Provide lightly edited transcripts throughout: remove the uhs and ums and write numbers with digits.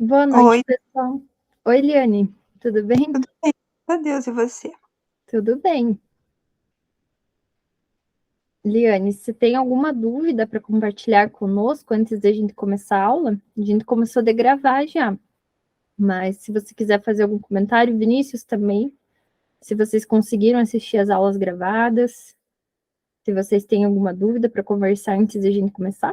Boa noite, Oi, pessoal. Oi, Liane, tudo bem? tudo bem? Graças a Deus, e você? Tudo bem. Liane, se tem alguma dúvida para compartilhar conosco antes da gente começar a aula, a gente começou a gravar já, mas se você quiser fazer algum comentário, Vinícius também, se vocês conseguiram assistir as aulas gravadas, se vocês têm alguma dúvida para conversar antes da gente começar.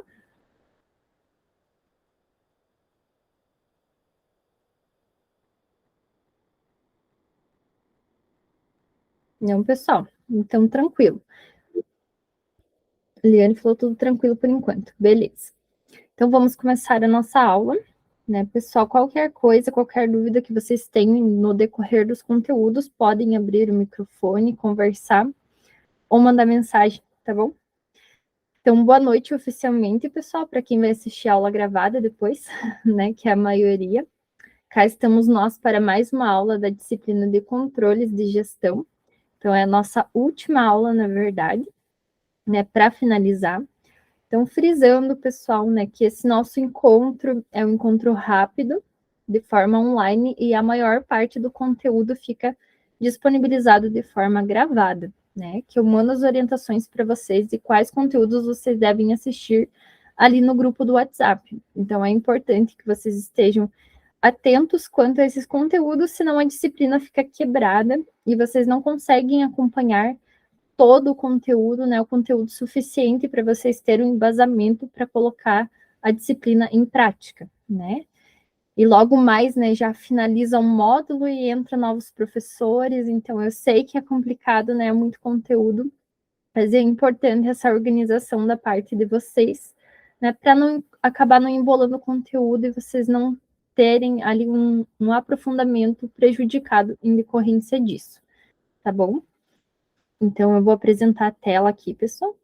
Não, pessoal, então tranquilo. Liane falou tudo tranquilo por enquanto, beleza. Então vamos começar a nossa aula. Né, pessoal, qualquer coisa, qualquer dúvida que vocês tenham no decorrer dos conteúdos, podem abrir o microfone, conversar ou mandar mensagem, tá bom? Então, boa noite oficialmente, pessoal, para quem vai assistir a aula gravada depois, né, que é a maioria. Cá estamos nós para mais uma aula da disciplina de controles de gestão. Então, é a nossa última aula, na verdade, né, para finalizar. Então, frisando, pessoal, né, que esse nosso encontro é um encontro rápido, de forma online, e a maior parte do conteúdo fica disponibilizado de forma gravada, né? Que eu mando as orientações para vocês de quais conteúdos vocês devem assistir ali no grupo do WhatsApp. Então, é importante que vocês estejam atentos quanto a esses conteúdos, senão a disciplina fica quebrada e vocês não conseguem acompanhar todo o conteúdo, né, o conteúdo suficiente para vocês terem um embasamento para colocar a disciplina em prática, né? E logo mais, né, já finaliza um módulo e entra novos professores, então eu sei que é complicado, né, muito conteúdo, mas é importante essa organização da parte de vocês, né, para não acabar não embolando o conteúdo e vocês não terem ali um aprofundamento prejudicado em decorrência disso, tá bom? Então, eu vou apresentar a tela aqui, pessoal.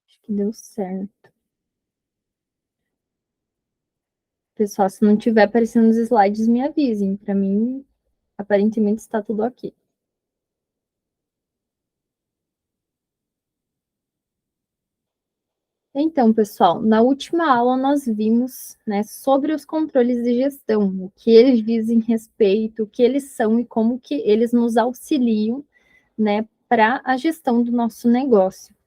Acho que deu certo. Pessoal, se não tiver aparecendo os slides, me avisem. Para mim, aparentemente está tudo ok. Então, pessoal, na última aula nós vimos, né, sobre os controles de gestão, o que eles dizem respeito, o que eles são e como que eles nos auxiliam, né, para a gestão do nosso negócio.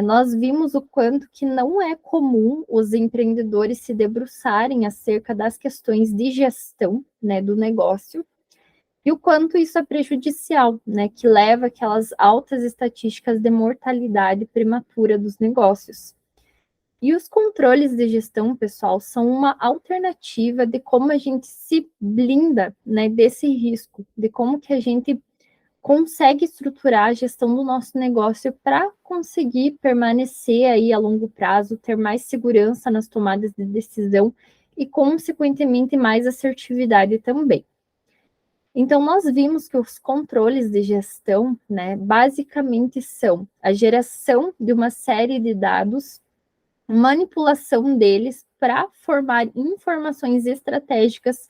Nós vimos o quanto que não é comum os empreendedores se debruçarem acerca das questões de gestão, né, do negócio, e o quanto isso é prejudicial, né, que leva aquelas altas estatísticas de mortalidade prematura dos negócios. E os controles de gestão, pessoal, são uma alternativa de como a gente se blinda, né, desse risco, de como que a gente consegue estruturar a gestão do nosso negócio para conseguir permanecer aí a longo prazo, ter mais segurança nas tomadas de decisão e, consequentemente, mais assertividade também. Então, nós vimos que os controles de gestão, né, basicamente são a geração de uma série de dados, manipulação deles para formar informações estratégicas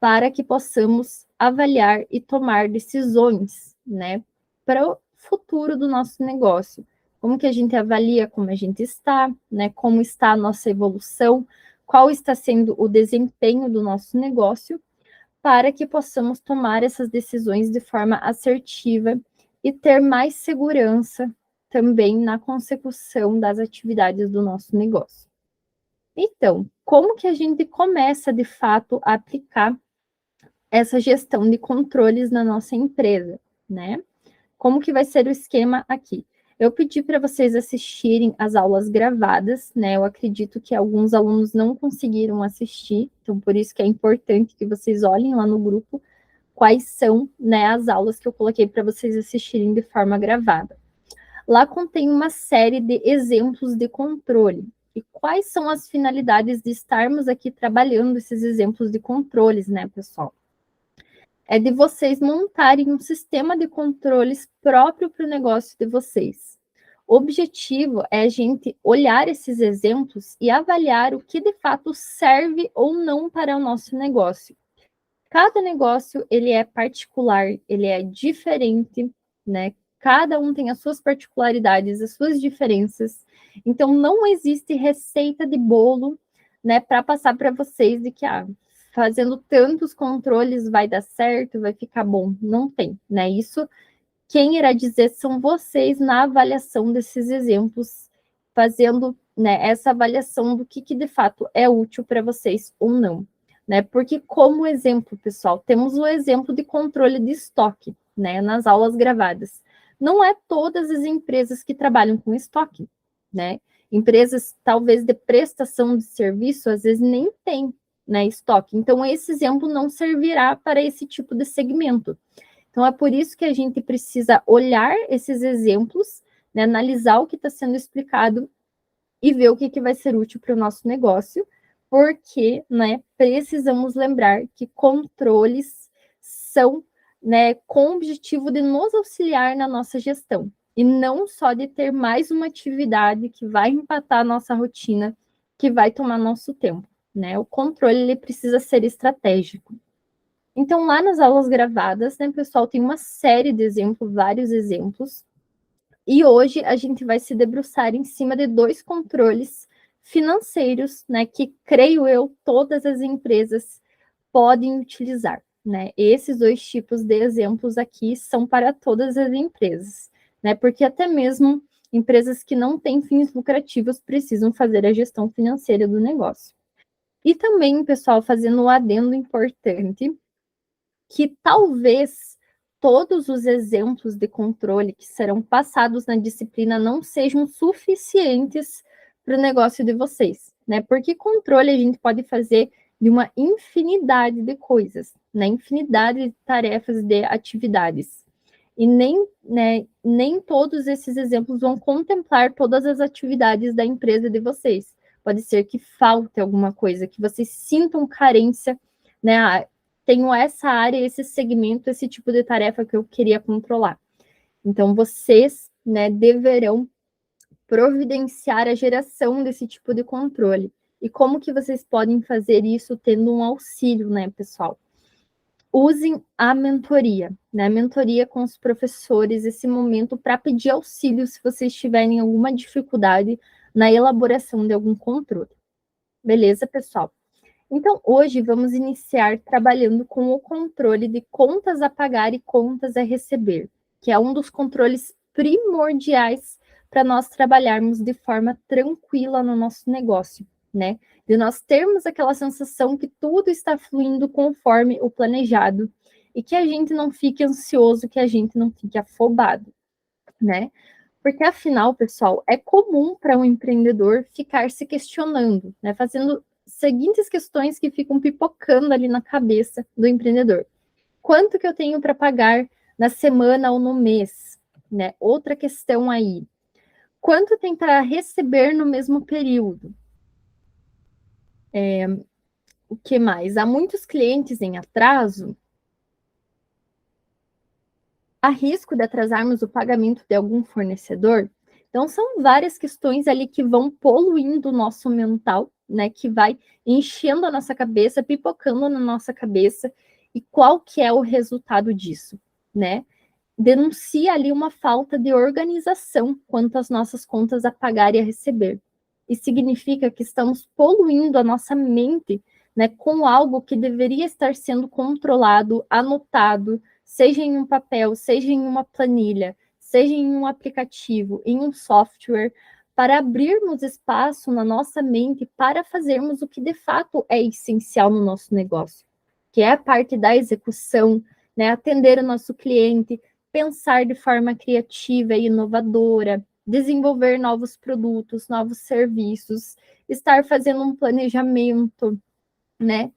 para que possamos avaliar e tomar decisões, né, para o futuro do nosso negócio. Como que a gente avalia como a gente está, né, como está a nossa evolução, qual está sendo o desempenho do nosso negócio, para que possamos tomar essas decisões de forma assertiva e ter mais segurança também na consecução das atividades do nosso negócio. Então, como que a gente começa de fato a aplicar essa gestão de controles na nossa empresa, né? Como que vai ser o esquema aqui? Eu pedi para vocês assistirem as aulas gravadas, né? Eu acredito que alguns alunos não conseguiram assistir, então por isso que é importante que vocês olhem lá no grupo quais são, né, as aulas que eu coloquei para vocês assistirem de forma gravada. Lá contém uma série de exemplos de controle. E quais são as finalidades de estarmos aqui trabalhando esses exemplos de controles, né, pessoal? É de vocês montarem um sistema de controles próprio para o negócio de vocês. O objetivo é a gente olhar esses exemplos e avaliar o que de fato serve ou não para o nosso negócio. Cada negócio, ele é particular, ele é diferente, né? Cada um tem as suas particularidades, as suas diferenças. Então, não existe receita de bolo, né, para passar para vocês de que, fazendo tantos controles vai dar certo, vai ficar bom. Não tem, né? Isso, quem irá dizer são vocês na avaliação desses exemplos, fazendo, né, essa avaliação do que de fato é útil para vocês ou não. Né? Porque, como exemplo, pessoal, temos o exemplo de controle de estoque, né, nas aulas gravadas. Não é todas as empresas que trabalham com estoque, né? Empresas, talvez, de prestação de serviço, às vezes nem tem, né, estoque. Então, esse exemplo não servirá para esse tipo de segmento. Então, é por isso que a gente precisa olhar esses exemplos, né, analisar o que está sendo explicado e ver o que vai ser útil para o nosso negócio, porque, né, precisamos lembrar que controles são, né, com o objetivo de nos auxiliar na nossa gestão, e não só de ter mais uma atividade que vai empatar a nossa rotina, que vai tomar nosso tempo, né? O controle, ele precisa ser estratégico. Então, lá nas aulas gravadas, né, pessoal, tem uma série de exemplos, vários exemplos, e hoje a gente vai se debruçar em cima de 2 controles financeiros, né, que creio eu todas as empresas podem utilizar, né? Esses 2 tipos de exemplos aqui são para todas as empresas, né? Porque até mesmo empresas que não têm fins lucrativos precisam fazer a gestão financeira do negócio. E também, pessoal, fazendo um adendo importante, que talvez todos os exemplos de controle que serão passados na disciplina não sejam suficientes para o negócio de vocês, né? Porque controle a gente pode fazer de uma infinidade de coisas, né? Infinidade de tarefas, de atividades. E nem todos esses exemplos vão contemplar todas as atividades da empresa de vocês. Pode ser que falte alguma coisa, que vocês sintam carência, né? Tenho essa área, esse segmento, esse tipo de tarefa que eu queria controlar. Então, vocês, né, deverão providenciar a geração desse tipo de controle. E como que vocês podem fazer isso tendo um auxílio, né, pessoal? Usem a mentoria, né? Mentoria com os professores, esse momento para pedir auxílio se vocês tiverem alguma dificuldade na elaboração de algum controle. Beleza, pessoal? Então, hoje vamos iniciar trabalhando com o controle de contas a pagar e contas a receber, que é um dos controles primordiais para nós trabalharmos de forma tranquila no nosso negócio, né? De nós termos aquela sensação que tudo está fluindo conforme o planejado e que a gente não fique ansioso, que a gente não fique afobado, né? Porque afinal, pessoal, é comum para um empreendedor ficar se questionando, né? Fazendo seguintes questões que ficam pipocando ali na cabeça do empreendedor. Quanto que eu tenho para pagar na semana ou no mês? Né? Outra questão aí. Quanto tem para receber no mesmo período? O que mais? Há muitos clientes em atraso? Há risco de atrasarmos o pagamento de algum fornecedor? Então, são várias questões ali que vão poluindo o nosso mental, né? Que vai enchendo a nossa cabeça, pipocando na nossa cabeça. E qual que é o resultado disso, né? Denuncia ali uma falta de organização quanto às nossas contas a pagar e a receber. E significa que estamos poluindo a nossa mente, né, com algo que deveria estar sendo controlado, anotado, seja em um papel, seja em uma planilha, seja em um aplicativo, em um software, para abrirmos espaço na nossa mente para fazermos o que de fato é essencial no nosso negócio, que é a parte da execução, né, atender o nosso cliente, pensar de forma criativa e inovadora, desenvolver novos produtos, novos serviços, estar fazendo um planejamento, né?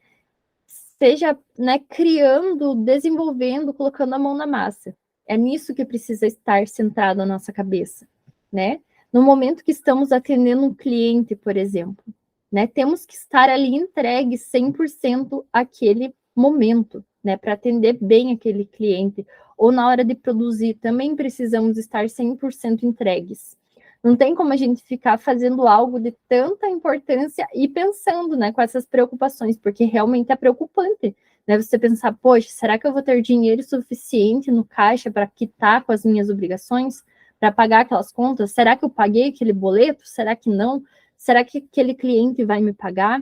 Seja, né, criando, desenvolvendo, colocando a mão na massa. É nisso que precisa estar centrado a nossa cabeça, né? No momento que estamos atendendo um cliente, por exemplo, né, temos que estar ali entregue 100% àquele momento, né, para atender bem aquele cliente. Ou na hora de produzir, também precisamos estar 100% entregues. Não tem como a gente ficar fazendo algo de tanta importância e pensando, né, com essas preocupações, porque realmente é preocupante, né? Você pensar, poxa, será que eu vou ter dinheiro suficiente no caixa para quitar com as minhas obrigações, para pagar aquelas contas? Será que eu paguei aquele boleto? Será que não? Será que aquele cliente vai me pagar?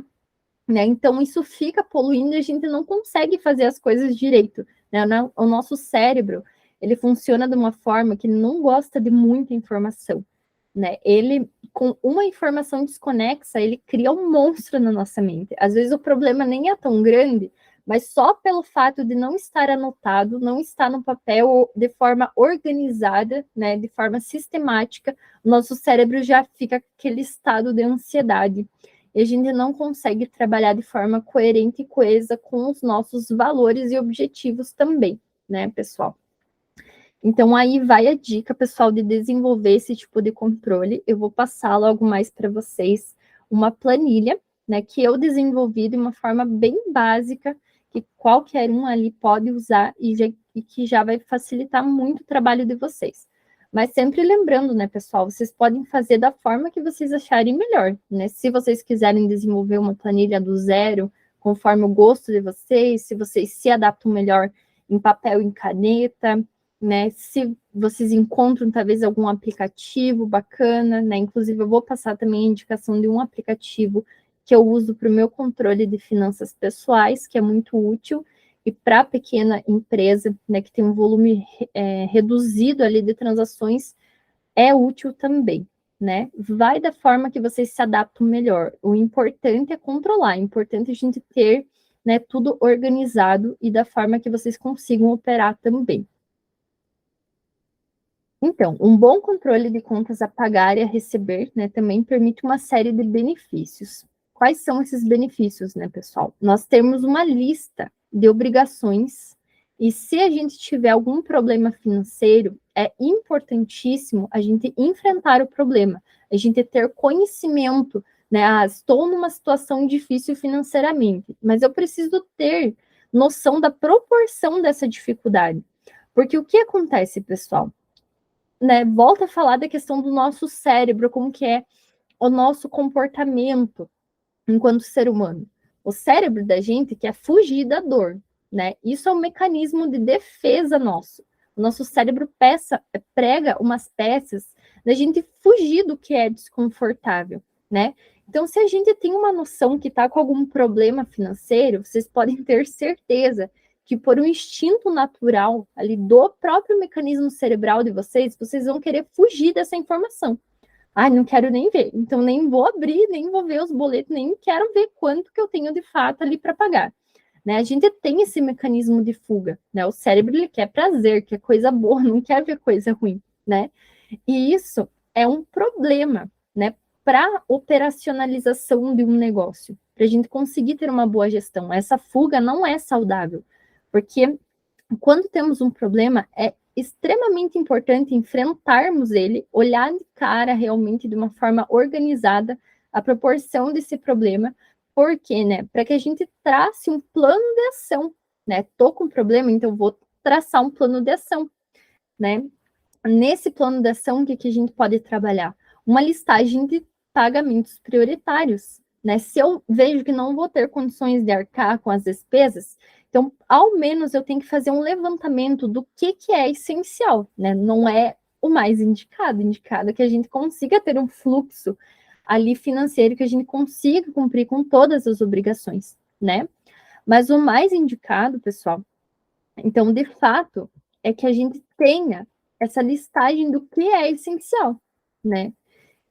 Né? Então, isso fica poluindo e a gente não consegue fazer as coisas direito. Né? O nosso cérebro, ele funciona de uma forma que não gosta de muita informação. Né? Ele, com uma informação desconexa, ele cria um monstro na nossa mente. Às vezes o problema nem é tão grande, mas só pelo fato de não estar anotado, não estar no papel de forma organizada, né, de forma sistemática, o nosso cérebro já fica aquele estado de ansiedade. E a gente não consegue trabalhar de forma coerente e coesa com os nossos valores e objetivos também, né, pessoal? Então, aí vai a dica, pessoal, de desenvolver esse tipo de controle. Eu vou passar logo mais para vocês uma planilha, né, que eu desenvolvi de uma forma bem básica, que qualquer um ali pode usar e que já vai facilitar muito o trabalho de vocês. Mas sempre lembrando, né, pessoal, vocês podem fazer da forma que vocês acharem melhor, né? Se vocês quiserem desenvolver uma planilha do zero, conforme o gosto de vocês, se vocês se adaptam melhor em papel e em caneta, né? Se vocês encontram talvez algum aplicativo bacana, né? Inclusive, eu vou passar também a indicação de um aplicativo que eu uso para o meu controle de finanças pessoais, que é muito útil, e para a pequena empresa, né, que tem um volume reduzido ali de transações, é útil também, né? Vai da forma que vocês se adaptam melhor. O importante é controlar, é importante a gente ter, né, tudo organizado e da forma que vocês consigam operar também. Então, um bom controle de contas a pagar e a receber, né, também permite uma série de benefícios. Quais são esses benefícios, né, pessoal? Nós temos uma lista de obrigações e se a gente tiver algum problema financeiro, é importantíssimo a gente enfrentar o problema, a gente ter conhecimento, né? Ah, estou numa situação difícil financeiramente, mas eu preciso ter noção da proporção dessa dificuldade. Porque o que acontece, pessoal? Né, volta a falar da questão do nosso cérebro, como que é o nosso comportamento enquanto ser humano. O cérebro da gente quer fugir da dor, né? Isso é um mecanismo de defesa nosso. O nosso cérebro prega umas peças da gente fugir do que é desconfortável, né? Então, se a gente tem uma noção que está com algum problema financeiro, vocês podem ter certeza que por um instinto natural ali do próprio mecanismo cerebral de vocês, vocês vão querer fugir dessa informação. Ah, não quero nem ver, então nem vou abrir, nem vou ver os boletos, nem quero ver quanto que eu tenho de fato ali para pagar. Né? A gente tem esse mecanismo de fuga, né? O cérebro ele quer prazer, quer coisa boa, não quer ver coisa ruim, né? E isso é um problema, né? Para operacionalização de um negócio, para a gente conseguir ter uma boa gestão. Essa fuga não é saudável, porque quando temos um problema, é extremamente importante enfrentarmos ele, olhar de cara realmente de uma forma organizada a proporção desse problema, porque, né, para que a gente trace um plano de ação, né? Tô com um problema, então vou traçar um plano de ação, né? Nesse plano de ação, o que a gente pode trabalhar? Uma listagem de pagamentos prioritários, né? Se eu vejo que não vou ter condições de arcar com as despesas, então, ao menos eu tenho que fazer um levantamento do que é essencial, né? Não é o mais indicado é que a gente consiga ter um fluxo ali financeiro, que a gente consiga cumprir com todas as obrigações, né? Mas o mais indicado, pessoal, então, de fato, é que a gente tenha essa listagem do que é essencial, né?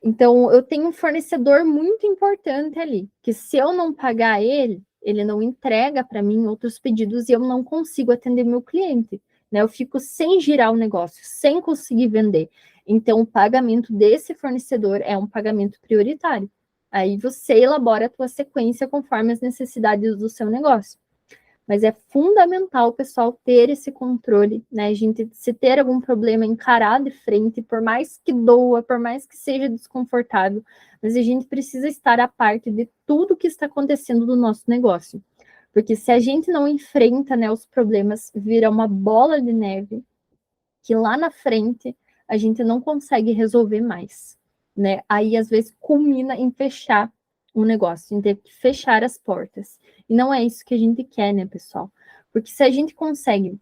Então, eu tenho um fornecedor muito importante ali, que se eu não pagar ele, ele não entrega para mim outros pedidos e eu não consigo atender meu cliente, né? Eu fico sem girar o negócio, sem conseguir vender. Então, o pagamento desse fornecedor é um pagamento prioritário. Aí você elabora a tua sequência conforme as necessidades do seu negócio. Mas é fundamental o pessoal ter esse controle, né? A gente, se ter algum problema, encarar de frente, por mais que doa, por mais que seja desconfortável, mas a gente precisa estar a parte de tudo que está acontecendo no nosso negócio. Porque se a gente não enfrenta, né, os problemas, vira uma bola de neve que lá na frente a gente não consegue resolver mais. né? Aí, às vezes, culmina em fechar o negócio, em ter que fechar as portas. E não é isso que a gente quer, né, pessoal? Porque se a gente consegue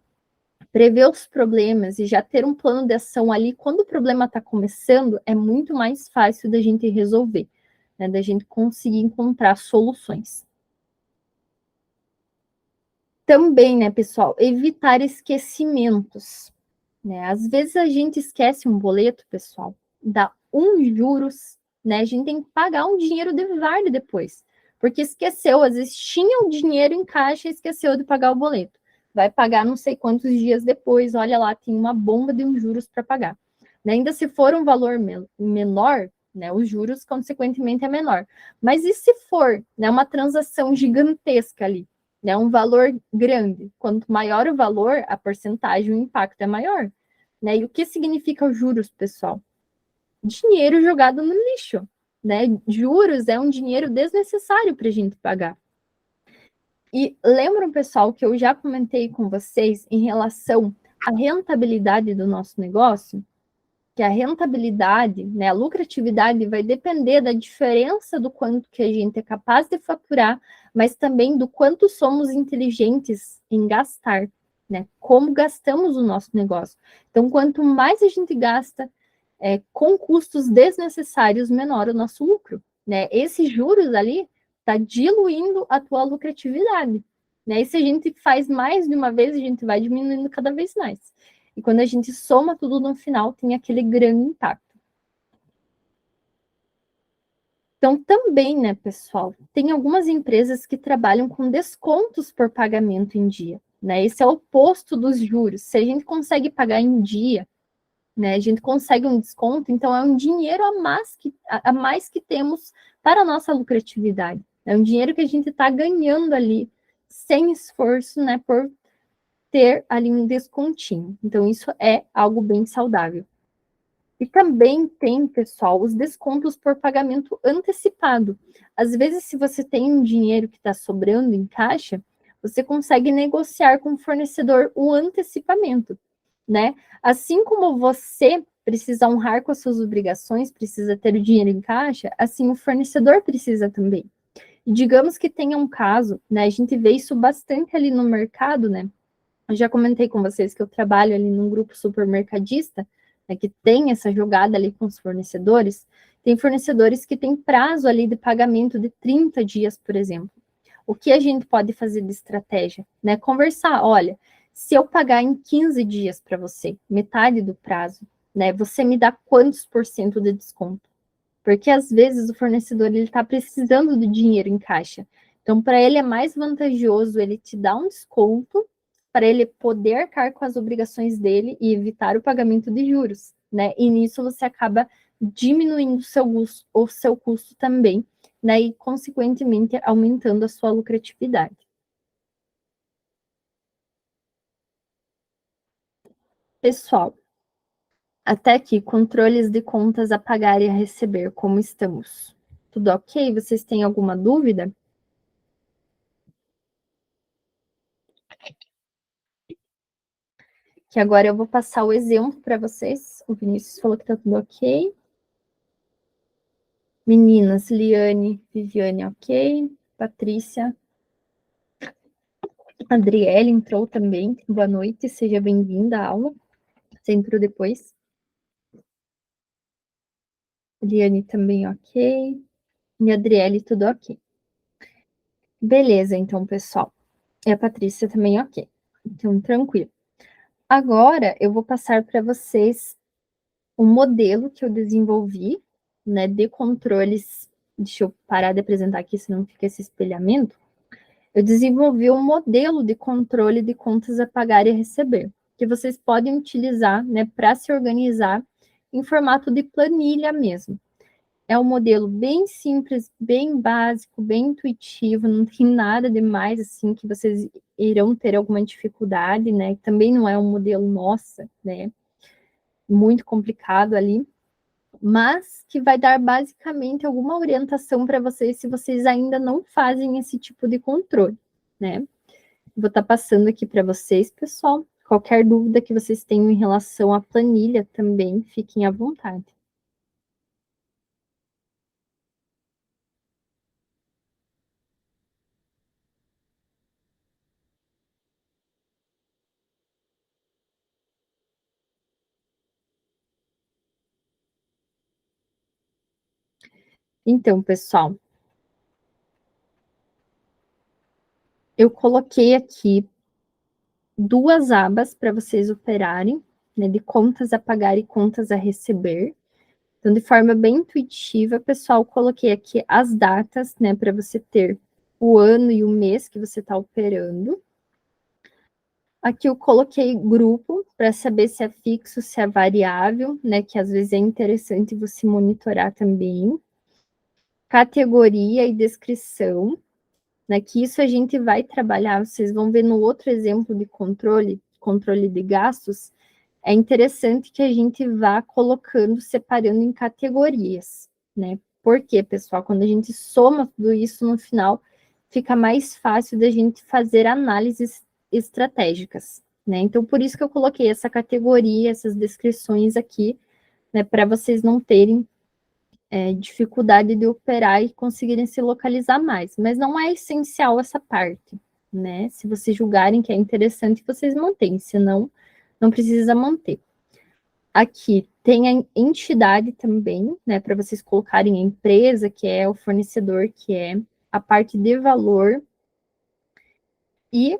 prever os problemas e já ter um plano de ação ali, quando o problema está começando, é muito mais fácil da gente resolver, né? Da gente conseguir encontrar soluções. Também, né, pessoal, evitar esquecimentos, né? Às vezes a gente esquece um boleto, pessoal, dá juros, né? A gente tem que pagar um dinheiro de vale depois, porque esqueceu, às vezes tinha o dinheiro em caixa e esqueceu de pagar o boleto. Vai pagar não sei quantos dias depois, olha lá, tem uma bomba de juros para pagar. Né? Ainda se for um valor menor, né, os juros, consequentemente, é menor. Mas e se for, né, uma transação gigantesca ali? Né, um valor grande. Quanto maior o valor, a porcentagem, o impacto é maior. Né? E o que significa os juros, pessoal? Dinheiro jogado no lixo. Né? Juros é um dinheiro desnecessário para a gente pagar. E lembram, pessoal, que eu já comentei com vocês em relação à rentabilidade do nosso negócio? Que a rentabilidade, né, a lucratividade vai depender da diferença do quanto que a gente é capaz de faturar, mas também do quanto somos inteligentes em gastar, né? Como gastamos o nosso negócio. Então, quanto mais a gente gasta com custos desnecessários, menor o nosso lucro, né? Esses juros ali está diluindo a tua lucratividade, né? E se a gente faz mais de uma vez, a gente vai diminuindo cada vez mais. E quando a gente soma tudo no final, tem aquele grande impacto. Então, também, né, pessoal, tem algumas empresas que trabalham com descontos por pagamento em dia, né? Esse é o oposto dos juros. Se a gente consegue pagar em dia, né, a gente consegue um desconto, então é um dinheiro a mais que temos para a nossa lucratividade. É um dinheiro que a gente está ganhando ali, sem esforço, né, por ter ali um descontinho. Então, isso é algo bem saudável. E também tem, pessoal, os descontos por pagamento antecipado. Às vezes, se você tem um dinheiro que está sobrando em caixa, você consegue negociar com o fornecedor o antecipamento, né? Assim como você precisa honrar com as suas obrigações, precisa ter o dinheiro em caixa, assim o fornecedor precisa também. E digamos que tenha um caso, né? A gente vê isso bastante ali no mercado, né? Eu já comentei com vocês que eu trabalho ali num grupo supermercadista, né, que tem essa jogada ali com os fornecedores. Tem fornecedores que têm prazo ali de pagamento de 30 dias, por exemplo. O que a gente pode fazer de estratégia? Né? Conversar, olha, se eu pagar em 15 dias para você, metade do prazo, né, você me dá quantos por cento de desconto? Porque às vezes o fornecedor ele está precisando de dinheiro em caixa. Então, para ele é mais vantajoso ele te dar um desconto para ele poder arcar com as obrigações dele e evitar o pagamento de juros, né? E nisso você acaba diminuindo o seu custo também, né? E consequentemente aumentando a sua lucratividade. Pessoal, até aqui, controles de contas a pagar e a receber, como estamos? Tudo ok? Vocês têm alguma dúvida? Que agora eu vou passar o exemplo para vocês. O Vinícius falou que tá tudo ok. Meninas, Liane, Viviane, ok. Patrícia, Adriele entrou também. Boa noite, seja bem-vinda à aula. Você entrou depois. Liane também ok. E Adriele, tudo ok. Beleza, então, pessoal. E a Patrícia também ok. Então, tranquilo. Agora eu vou passar para vocês um modelo que eu desenvolvi, né, de controles. Deixa eu parar de apresentar aqui, senão fica esse espelhamento. Eu desenvolvi um modelo de controle de contas a pagar e a receber, que vocês podem utilizar, né, para se organizar em formato de planilha mesmo. É um modelo bem simples, bem básico, bem intuitivo, não tem nada demais assim que vocês irão ter alguma dificuldade, né? Também não é um modelo nossa, né? Muito complicado ali, mas que vai dar basicamente alguma orientação para vocês se vocês ainda não fazem esse tipo de controle, né? Vou estar passando aqui para vocês, pessoal. Qualquer dúvida que vocês tenham em relação à planilha também, fiquem à vontade. Então, pessoal, eu coloquei aqui 2 abas para vocês operarem, né, de contas a pagar e contas a receber. Então, de forma bem intuitiva, pessoal, coloquei aqui as datas, né, para você ter o ano e o mês que você está operando. Aqui eu coloquei grupo para saber se é fixo, se é variável, né, que às vezes é interessante você monitorar também. Categoria e descrição, né, que isso a gente vai trabalhar, vocês vão ver no outro exemplo de controle de gastos, é interessante que a gente vá colocando, separando em categorias, né? Por quê, pessoal? Quando a gente soma tudo isso no final, fica mais fácil da gente fazer análises estratégicas, né? Então, por isso que eu coloquei essa categoria, essas descrições aqui, né, para vocês não terem dificuldade de operar e conseguirem se localizar mais. Mas não é essencial essa parte, né? Se vocês julgarem que é interessante, vocês mantêm, senão não precisa manter. Aqui tem a entidade também, né, para vocês colocarem a empresa, que é o fornecedor, que é a parte de valor e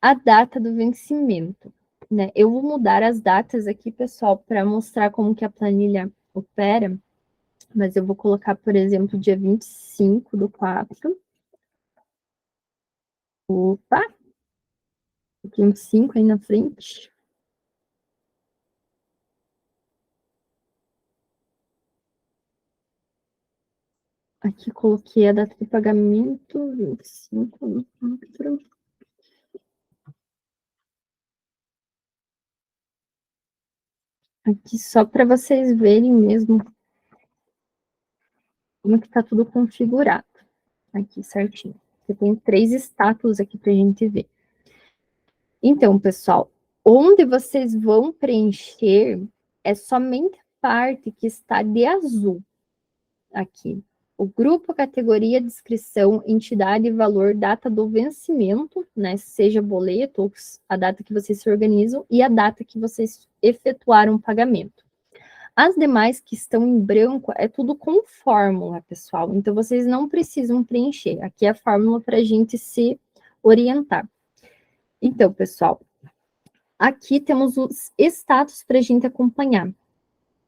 a data do vencimento, né? Eu vou mudar as datas aqui, pessoal, para mostrar como que a planilha opera, mas eu vou colocar, por exemplo, dia 25/4. Opa, 25 aí na frente. Aqui coloquei a data de pagamento, 25/4. Aqui só para vocês verem mesmo como que está tudo configurado. Aqui certinho. Você tem 3 status aqui para a gente ver. Então, pessoal, onde vocês vão preencher é somente a parte que está de azul aqui. O grupo, categoria, descrição, entidade, valor, data do vencimento, né? Seja boleto ou a data que vocês se organizam e a data que vocês efetuaram o pagamento. As demais que estão em branco é tudo com fórmula, pessoal. Então, vocês não precisam preencher. Aqui é a fórmula para a gente se orientar. Então, pessoal, aqui temos os status para a gente acompanhar.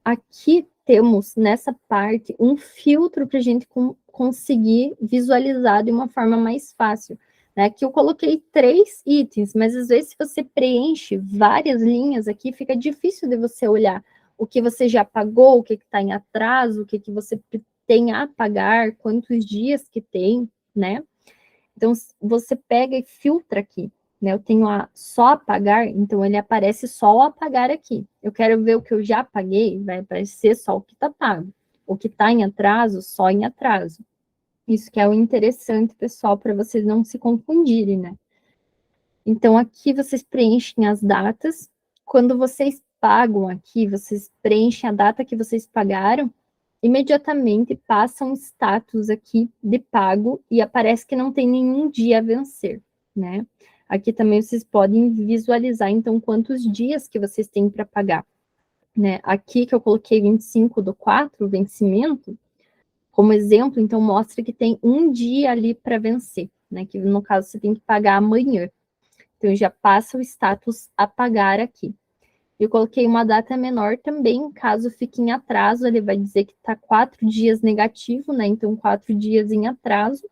Aqui temos, nessa parte, um filtro para a gente conseguir visualizar de uma forma mais fácil. Né? Aqui eu coloquei 3 itens, mas às vezes se você preenche várias linhas aqui, fica difícil de você olhar o que você já pagou, o que está em atraso, o que você tem a pagar, quantos dias que tem, né? Então, você pega e filtra aqui, né? Eu tenho só apagar, então ele aparece só o apagar aqui. Eu quero ver o que eu já paguei, vai aparecer só o que está pago. O que está em atraso, só em atraso. Isso que é o interessante, pessoal, para vocês não se confundirem, né? Então, aqui vocês preenchem as datas. Quando vocês pagam aqui, vocês preenchem a data que vocês pagaram, imediatamente passa um status aqui de pago e aparece que não tem nenhum dia a vencer, né? Aqui também vocês podem visualizar, então, quantos dias que vocês têm para pagar, né? Aqui que eu coloquei 25/4, o vencimento, como exemplo, então mostra que tem um dia ali para vencer, né? Que no caso você tem que pagar amanhã. Então, já passa o status a pagar aqui. Eu coloquei uma data menor também, caso fique em atraso, ele vai dizer que está 4 dias negativo, né? Então, 4 dias em atraso,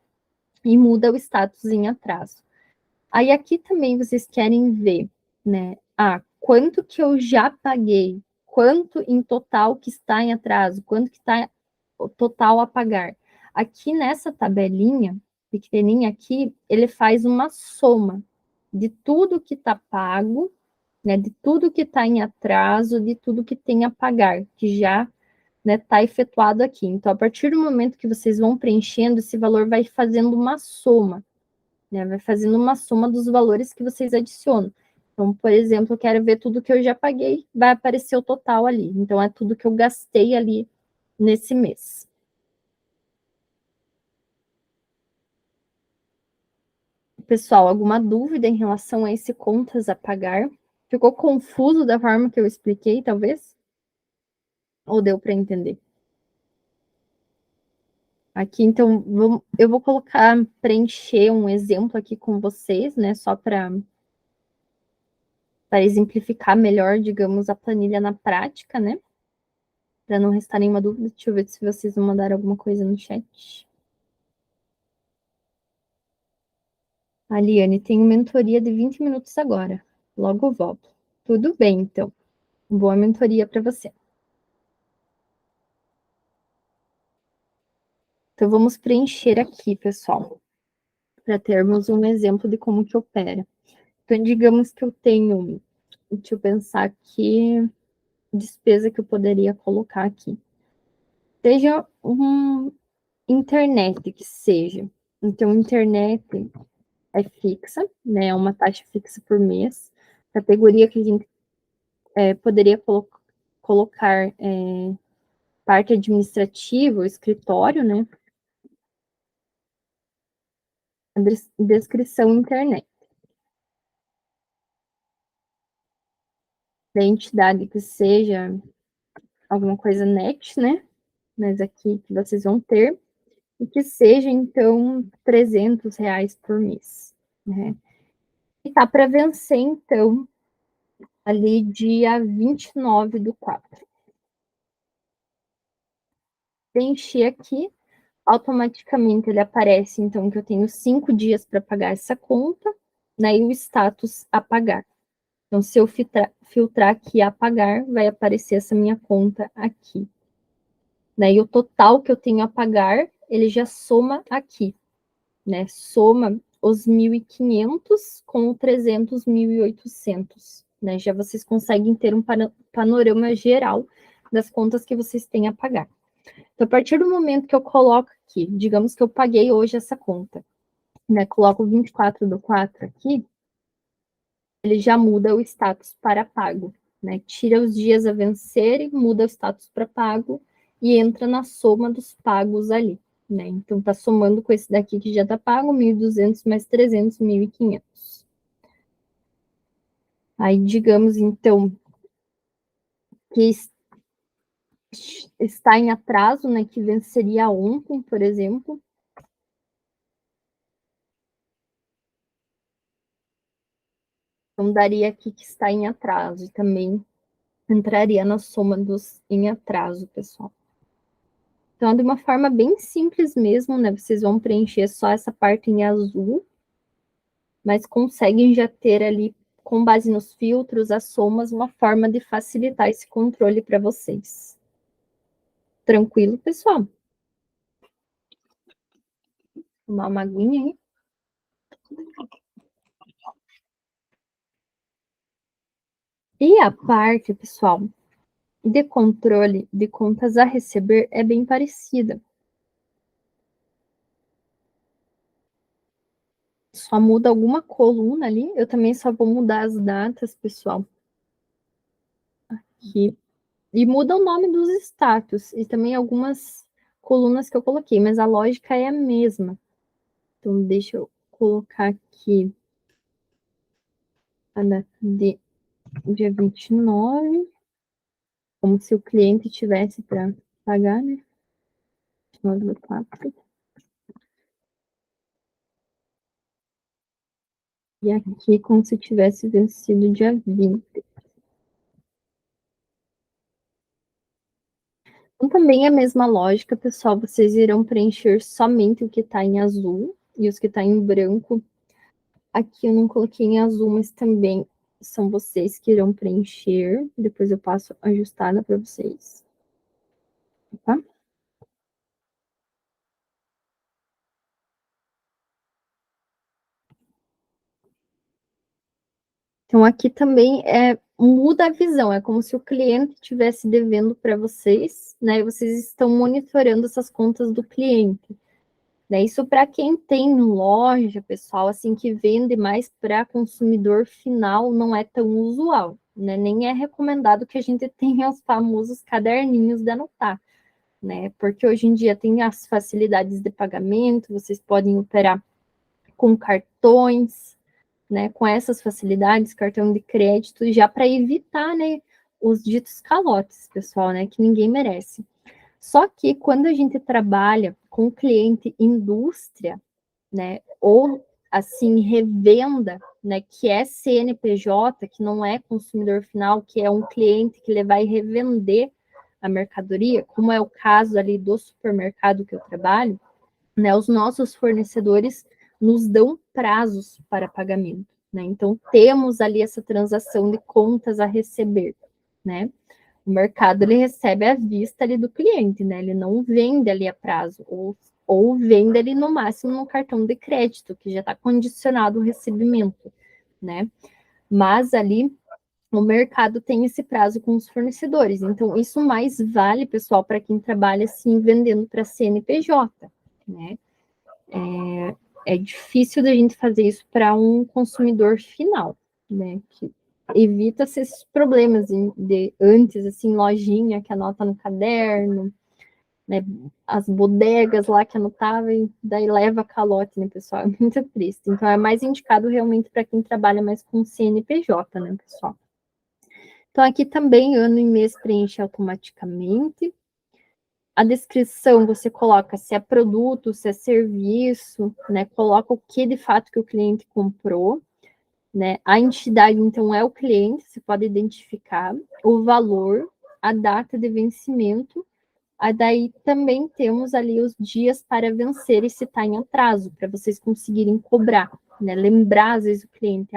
e muda o status em atraso. Aí, aqui também vocês querem ver, né? Quanto que eu já paguei, quanto em total que está em atraso, quanto que está o total a pagar. Aqui nessa tabelinha, pequenininha aqui, ele faz uma soma de tudo que está pago, né, de tudo que está em atraso, de tudo que tem a pagar, que já está efetuado aqui. Então, a partir do momento que vocês vão preenchendo, esse valor vai fazendo uma soma, né, vai fazendo uma soma dos valores que vocês adicionam. Então, por exemplo, eu quero ver tudo que eu já paguei, vai aparecer o total ali. Então, é tudo que eu gastei ali nesse mês. Pessoal, alguma dúvida em relação a esse contas a pagar? Ficou confuso da forma que eu expliquei, talvez? Ou deu para entender? Aqui, então, eu vou preencher um exemplo aqui com vocês, né, só para exemplificar melhor, digamos, a planilha na prática, né, para não restar nenhuma dúvida. Deixa eu ver se vocês vão mandar alguma coisa no chat. A Liane, tenho mentoria de 20 minutos agora. Logo volto. Tudo bem, então. Boa mentoria para você. Então, vamos preencher aqui, pessoal, para termos um exemplo de como que opera. Então, digamos que eu tenho, deixa eu pensar aqui, despesa que eu poderia colocar aqui. Seja internet que seja. Então, internet é fixa, né? É uma taxa fixa por mês. Categoria que a gente poderia colocar parte administrativa, escritório, né? A descrição internet. Da entidade que seja alguma coisa net, né? Mas aqui que vocês vão ter. E que seja, então, R$ 300 por mês, né? E tá para vencer, então, ali dia 29/4. Preenchi aqui, automaticamente ele aparece, então, que eu tenho 5 dias para pagar essa conta, né? E o status a pagar. Então, se eu filtrar aqui a pagar, vai aparecer essa minha conta aqui. Né? E o total que eu tenho a pagar, ele já soma aqui, né? Soma os 1.500 com o 300, 1.800, né? Já vocês conseguem ter um panorama geral das contas que vocês têm a pagar. Então, a partir do momento que eu coloco aqui, digamos que eu paguei hoje essa conta, né? Coloco 24/4 aqui, ele já muda o status para pago, né? Tira os dias a vencer, muda o status para pago e entra na soma dos pagos ali, né? Então, tá somando com esse daqui que já tá pago, 1.200 mais 300, 1.500. Aí, digamos, então, que está em atraso, né? Que venceria ontem, por exemplo. Então, daria aqui que está em atraso. E também entraria na soma dos em atraso, pessoal. Então, de uma forma bem simples mesmo, né? Vocês vão preencher só essa parte em azul, mas conseguem já ter ali, com base nos filtros, as somas, uma forma de facilitar esse controle para vocês. Tranquilo, pessoal? Tomar uma aguinha aí. E a parte, pessoal, de controle de contas a receber é bem parecida. Só muda alguma coluna ali. Eu também só vou mudar as datas, pessoal. Aqui. E muda o nome dos status. E também algumas colunas que eu coloquei. Mas a lógica é a mesma. Então, deixa eu colocar aqui a data de dia 29. Como se o cliente tivesse para pagar, né? 29/4. E aqui como se tivesse vencido dia 20. Então, também é a mesma lógica, pessoal. Vocês irão preencher somente o que está em azul e os que está em branco. Aqui eu não coloquei em azul, mas também são vocês que irão preencher. Depois eu passo ajustada para vocês. Tá? Então, aqui também muda a visão, é como se o cliente estivesse devendo para vocês, né? E vocês estão monitorando essas contas do cliente. Né? Isso para quem tem loja, pessoal, assim, que vende mais para consumidor final, não é tão usual, né? Nem é recomendado que a gente tenha os famosos caderninhos de anotar, né? Porque hoje em dia tem as facilidades de pagamento, vocês podem operar com cartões, né, com essas facilidades, cartão de crédito, já para evitar, né, os ditos calotes, pessoal, né, que ninguém merece. Só que quando a gente trabalha com cliente indústria, né, ou assim, revenda, né, que é CNPJ, que não é consumidor final, que é um cliente que ele vai revender a mercadoria, como é o caso ali do supermercado que eu trabalho, né, os nossos fornecedores nos dão prazos para pagamento, né? Então temos ali essa transação de contas a receber, né? O mercado ele recebe à vista ali do cliente, né? Ele não vende ali a prazo, ou vende ali no máximo no cartão de crédito, que já está condicionado o recebimento, né? Mas ali o mercado tem esse prazo com os fornecedores. Então, isso mais vale, pessoal, para quem trabalha assim vendendo para CNPJ, né? É difícil da gente fazer isso para um consumidor final, né? Que evita-se esses problemas de antes, assim, lojinha que anota no caderno, né? As bodegas lá que anotavam e daí leva calote, né, pessoal? É muito triste. Então, é mais indicado realmente para quem trabalha mais com CNPJ, né, pessoal? Então, aqui também, ano e mês preenche automaticamente. A descrição você coloca se é produto, se é serviço, né? Coloca o que de fato que o cliente comprou, né? A entidade, então, é o cliente, você pode identificar o valor, a data de vencimento. Aí daí também temos ali os dias para vencer e se está em atraso, para vocês conseguirem cobrar, né? Lembrar, às vezes, o cliente,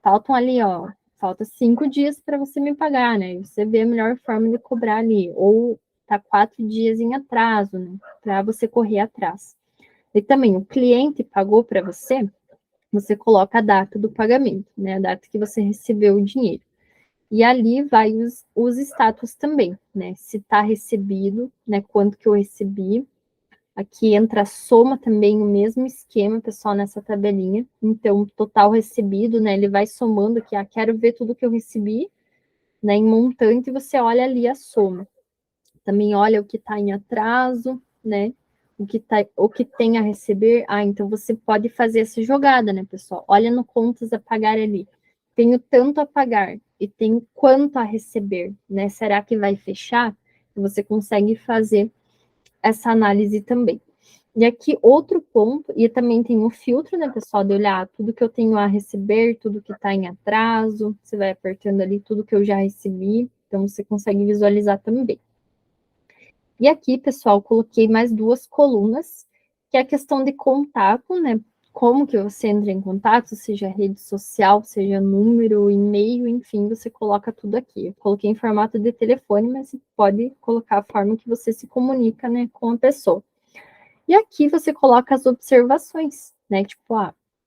faltam ali, ó, falta 5 dias para você me pagar, né? E você vê a melhor forma de cobrar ali. Ou tá 4 dias em atraso, né? Para você correr atrás. E também o cliente pagou para você, você coloca a data do pagamento, né? A data que você recebeu o dinheiro. E ali vai os status também, né? Se está recebido, né? Quanto que eu recebi. Aqui entra a soma também, o mesmo esquema, pessoal, nessa tabelinha. Então, total recebido, né? Ele vai somando aqui, quero ver tudo que eu recebi, né? Em montante, você olha ali a soma. Também olha o que está em atraso, né? O que tem a receber. Então você pode fazer essa jogada, né, pessoal? Olha no contas a pagar ali. Tenho tanto a pagar e tenho quanto a receber, né? Será que vai fechar? Você consegue fazer essa análise também. E aqui outro ponto, e também tem o filtro, né, pessoal, de olhar tudo que eu tenho a receber, tudo que está em atraso, você vai apertando ali tudo que eu já recebi, então você consegue visualizar também. E aqui, pessoal, coloquei mais duas colunas, que é a questão de contato, né? Como que você entra em contato, seja rede social, seja número, e-mail, enfim, você coloca tudo aqui. Eu coloquei em formato de telefone, mas você pode colocar a forma que você se comunica, né, com a pessoa. E aqui você coloca as observações, né? Tipo,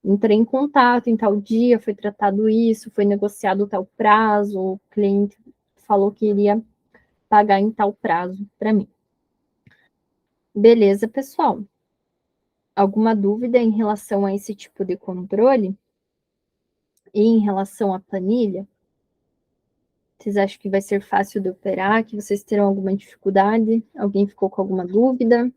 entrei em contato em tal dia, foi tratado isso, foi negociado tal prazo, o cliente falou que iria pagar em tal prazo para mim. Beleza, pessoal? Alguma dúvida em relação a esse tipo de controle? E em relação à planilha? Vocês acham que vai ser fácil de operar? Que vocês terão alguma dificuldade? Alguém ficou com alguma dúvida?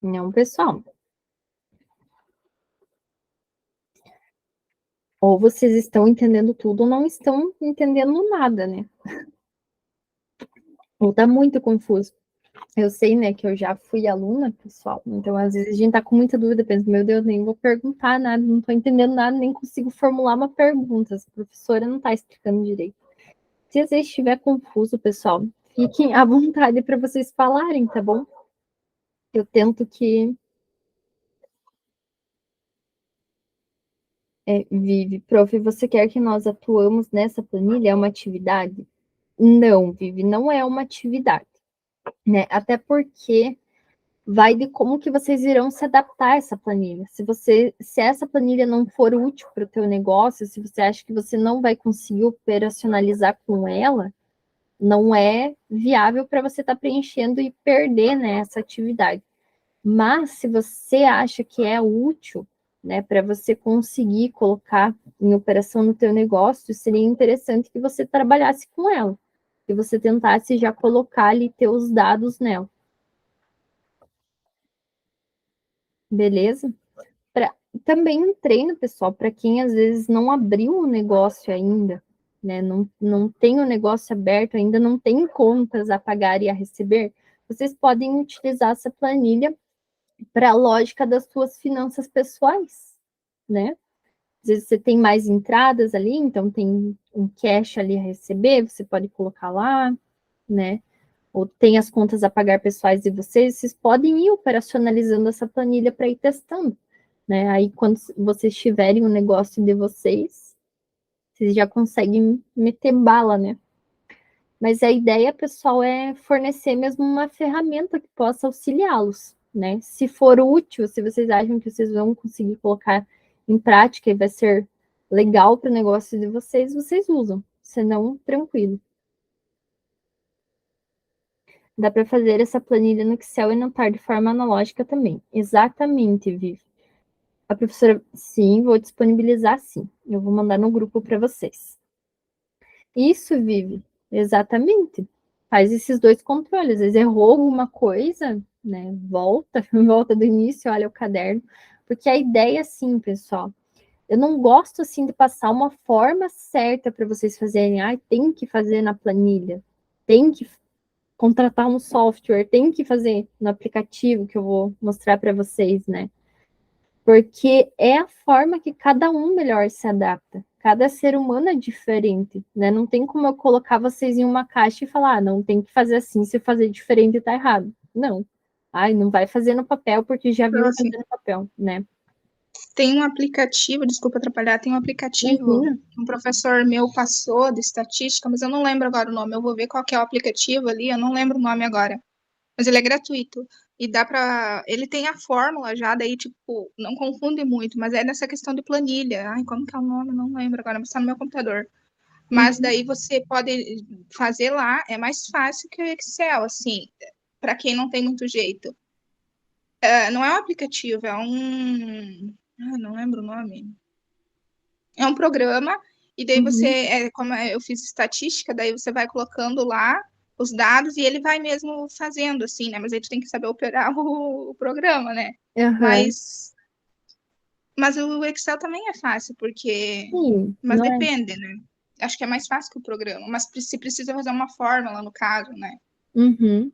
Não, pessoal. Ou vocês estão entendendo tudo ou não estão entendendo nada, né? Ou tá muito confuso. Eu sei, né, que eu já fui aluna, pessoal. Então, às vezes, a gente tá com muita dúvida, pensa, meu Deus, nem vou perguntar nada, não tô entendendo nada, nem consigo formular uma pergunta. A professora não tá explicando direito. Se às vezes estiver confuso, pessoal, fiquem à vontade para vocês falarem, tá bom? Eu tento que. Vive, prof, você quer que nós atuamos nessa planilha? É uma atividade? Não, Vive, não é uma atividade, né? Até porque vai de como que vocês irão se adaptar a essa planilha. Se essa planilha não for útil para o teu negócio, se você acha que você não vai conseguir operacionalizar com ela, não é viável para você estar preenchendo e perder, né, essa atividade. Mas se você acha que é útil, né, para você conseguir colocar em operação no teu negócio, seria interessante que você trabalhasse com ela, que você tentasse já colocar ali teus dados nela. Beleza? também um treino, pessoal, para quem às vezes não abriu o negócio ainda, né? Não tem o negócio aberto, ainda não tem contas a pagar e a receber, vocês podem utilizar essa planilha para a lógica das suas finanças pessoais, né? Às vezes você tem mais entradas ali, então tem um cash ali a receber, você pode colocar lá, né? Ou tem as contas a pagar pessoais de vocês podem ir operacionalizando essa planilha para ir testando, né? Aí quando vocês tiverem o negócio de vocês já conseguem meter bala, né? Mas a ideia, pessoal, é fornecer mesmo uma ferramenta que possa auxiliá-los, né? Se for útil, se vocês acham que vocês vão conseguir colocar em prática e vai ser legal para o negócio de vocês, vocês usam. Senão, tranquilo. Dá para fazer essa planilha no Excel e anotar de forma analógica também. Exatamente, Vivi. A professora, sim, vou disponibilizar sim. Eu vou mandar no grupo para vocês. Isso, Vivi, exatamente. Faz esses dois controles. Às vezes errou alguma coisa, né? Volta, volta do início, olha o caderno. Porque a ideia, assim, pessoal, eu não gosto, assim, de passar uma forma certa para vocês fazerem. Ah, tem que fazer na planilha, tem que contratar um software, tem que fazer no aplicativo que eu vou mostrar para vocês, né? Porque é a forma que cada um melhor se adapta. Cada ser humano é diferente, né? Não tem como eu colocar vocês em uma caixa e falar, ah, não tem que fazer assim, se fazer diferente tá errado. Não. Ai, não vai fazer no papel porque já viu Prof, fazer no papel, né? tem um aplicativo, desculpa atrapalhar, tem um aplicativo Imagina. que um professor meu passou de estatística, mas eu não lembro agora o nome. Eu vou ver qual que é o aplicativo ali, eu não lembro o nome agora. Mas ele é gratuito. E dá pra. Ele tem a fórmula já, daí, tipo, não confunde muito, mas é nessa questão de planilha. Ai, como que é o nome? Eu não lembro agora, mas tá no meu computador. Mas Uhum. daí você pode fazer lá, é mais fácil que o Excel, assim, para quem não tem muito jeito. Não é um aplicativo, é um. Ah, não lembro o nome. É um programa, e daí você, Uhum. como eu fiz estatística, daí você vai colocando lá os dados e ele vai mesmo fazendo, assim, né? Mas aí tu tem que saber operar o programa, né? Uhum. Mas, mas o Excel também é fácil, porque. Sim, Mas não é? depende, né? Acho que é mais fácil que o programa, mas se precisa fazer uma fórmula, no caso, né? Uhum.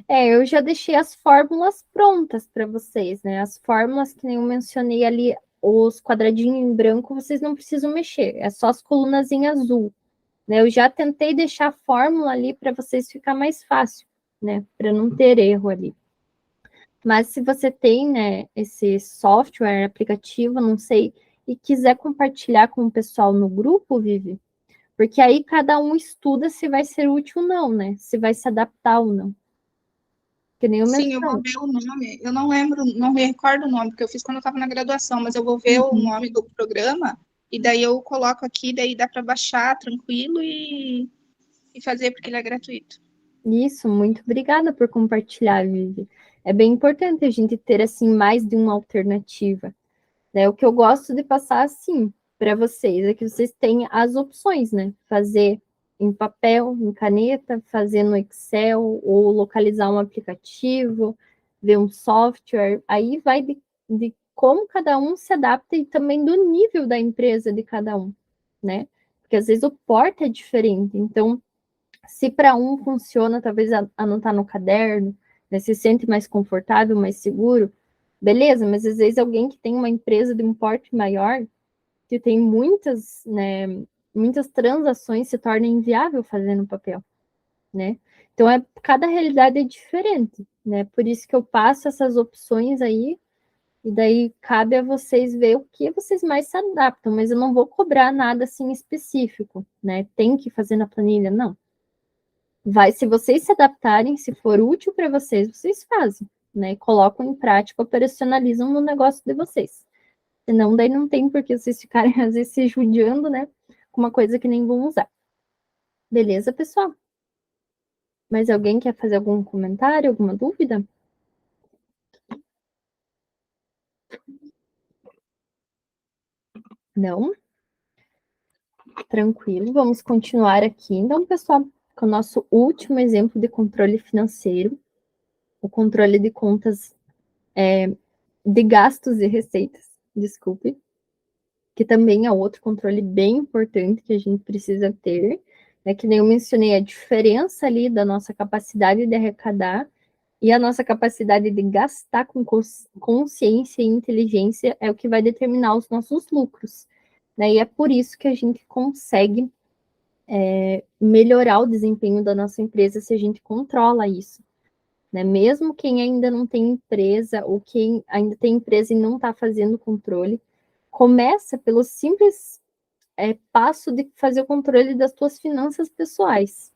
É, eu já deixei as fórmulas prontas para vocês, né? As fórmulas que nem eu mencionei ali, os quadradinhos em branco, vocês não precisam mexer, é só as colunas em azul, né? Eu já tentei deixar a fórmula ali para vocês ficar mais fácil, né? Para não ter erro ali. Mas se você tem, né, esse software, aplicativo, não sei, e quiser compartilhar com o pessoal no grupo, Vivi, porque aí cada um estuda se vai ser útil ou não, né? Se vai se adaptar ou não. Que nem eu Sim, eu vou menciono. ver o nome. Eu não lembro, não me recordo o nome, porque eu fiz quando eu estava na graduação, mas eu vou ver o Uhum. nome do programa e daí eu coloco aqui, daí dá para baixar tranquilo e fazer, porque ele é gratuito. Isso, muito obrigada por compartilhar, Vivi. É bem importante a gente ter assim mais de uma alternativa, né? O que eu gosto de passar assim para vocês é que vocês têm as opções, né? Fazer em papel, em caneta, fazer no Excel ou localizar um aplicativo, ver um software. Aí vai de como cada um se adapta e também do nível da empresa de cada um, né? Porque às vezes o porte é diferente, então se para um funciona, talvez anotar no caderno, né, se sente mais confortável, mais seguro, beleza, mas às vezes alguém que tem uma empresa de um porte maior, que tem muitas, né, muitas transações, se torna inviável fazer no papel, né? Então, cada realidade é diferente, né? Por isso que eu passo essas opções aí, e daí cabe a vocês ver o que vocês mais se adaptam, mas eu não vou cobrar nada assim específico, né? Tem que fazer na planilha, não. Vai, se vocês se adaptarem, se for útil para vocês, vocês fazem, né? Colocam em prática, operacionalizam no negócio de vocês. Senão, daí não tem por que vocês ficarem, às vezes, se judiando, né? Com uma coisa que nem vão usar. Beleza, pessoal? Mas alguém quer fazer algum comentário, alguma dúvida? Não? Tranquilo, vamos continuar aqui. Então, pessoal, com o nosso último exemplo de controle financeiro, o controle de contas de gastos e receitas. desculpe, que também é outro controle bem importante que a gente precisa ter, né? Que nem eu mencionei, a diferença ali da nossa capacidade de arrecadar e a nossa capacidade de gastar com consciência e inteligência é o que vai determinar os nossos lucros, né? E é por isso que a gente consegue melhorar o desempenho da nossa empresa se a gente controla isso, né? Mesmo quem ainda não tem empresa ou quem ainda tem empresa e não está fazendo controle, começa pelo simples passo de fazer o controle das tuas finanças pessoais.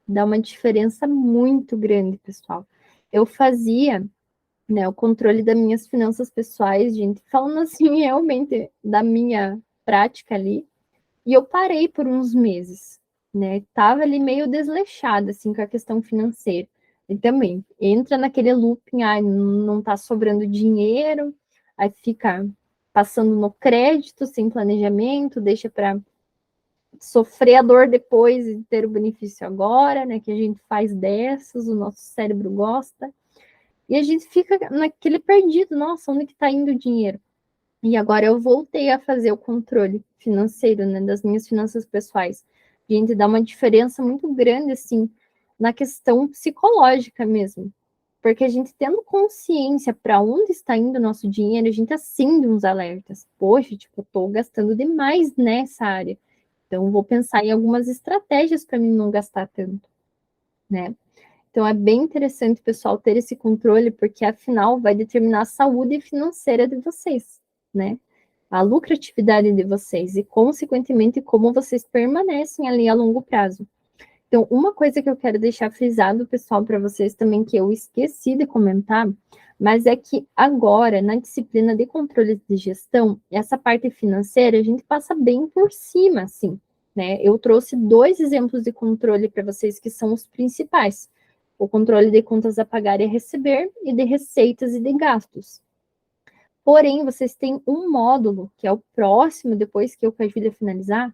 Dá uma diferença muito grande, pessoal. Eu fazia, né, o controle das minhas finanças pessoais, gente, falando assim, realmente da minha prática ali, e eu parei por uns meses, né? Tava ali meio desleixada, assim, com a questão financeira. E também entra naquele looping, ai, não tá sobrando dinheiro, aí fica passando no crédito, sem planejamento, deixa para sofrer a dor depois e ter o benefício agora, né? Que a gente faz dessas, o nosso cérebro gosta. E a gente fica naquele perdido, nossa, onde que tá indo o dinheiro? E agora eu voltei a fazer o controle financeiro, né, das minhas finanças pessoais. Gente, dá uma diferença muito grande, assim, na questão psicológica mesmo. Porque a gente tendo consciência para onde está indo o nosso dinheiro, a gente acende uns alertas. Poxa, tipo, eu tô gastando demais nessa área. Então, vou pensar em algumas estratégias para mim não gastar tanto, né? Então, é bem interessante, pessoal, ter esse controle, porque afinal vai determinar a saúde financeira de vocês, né? A lucratividade de vocês e, consequentemente, como vocês permanecem ali a longo prazo. Então, uma coisa que eu quero deixar frisado, pessoal, para vocês também, que eu esqueci de comentar, mas é que agora, na disciplina de controle de gestão, essa parte financeira a gente passa bem por cima, assim, né? Eu trouxe 2 exemplos de controle para vocês que são os principais: o controle de contas a pagar e a receber, e de receitas e de gastos. Porém, vocês têm um módulo, que é o próximo, depois que eu com a Júlia finalizar,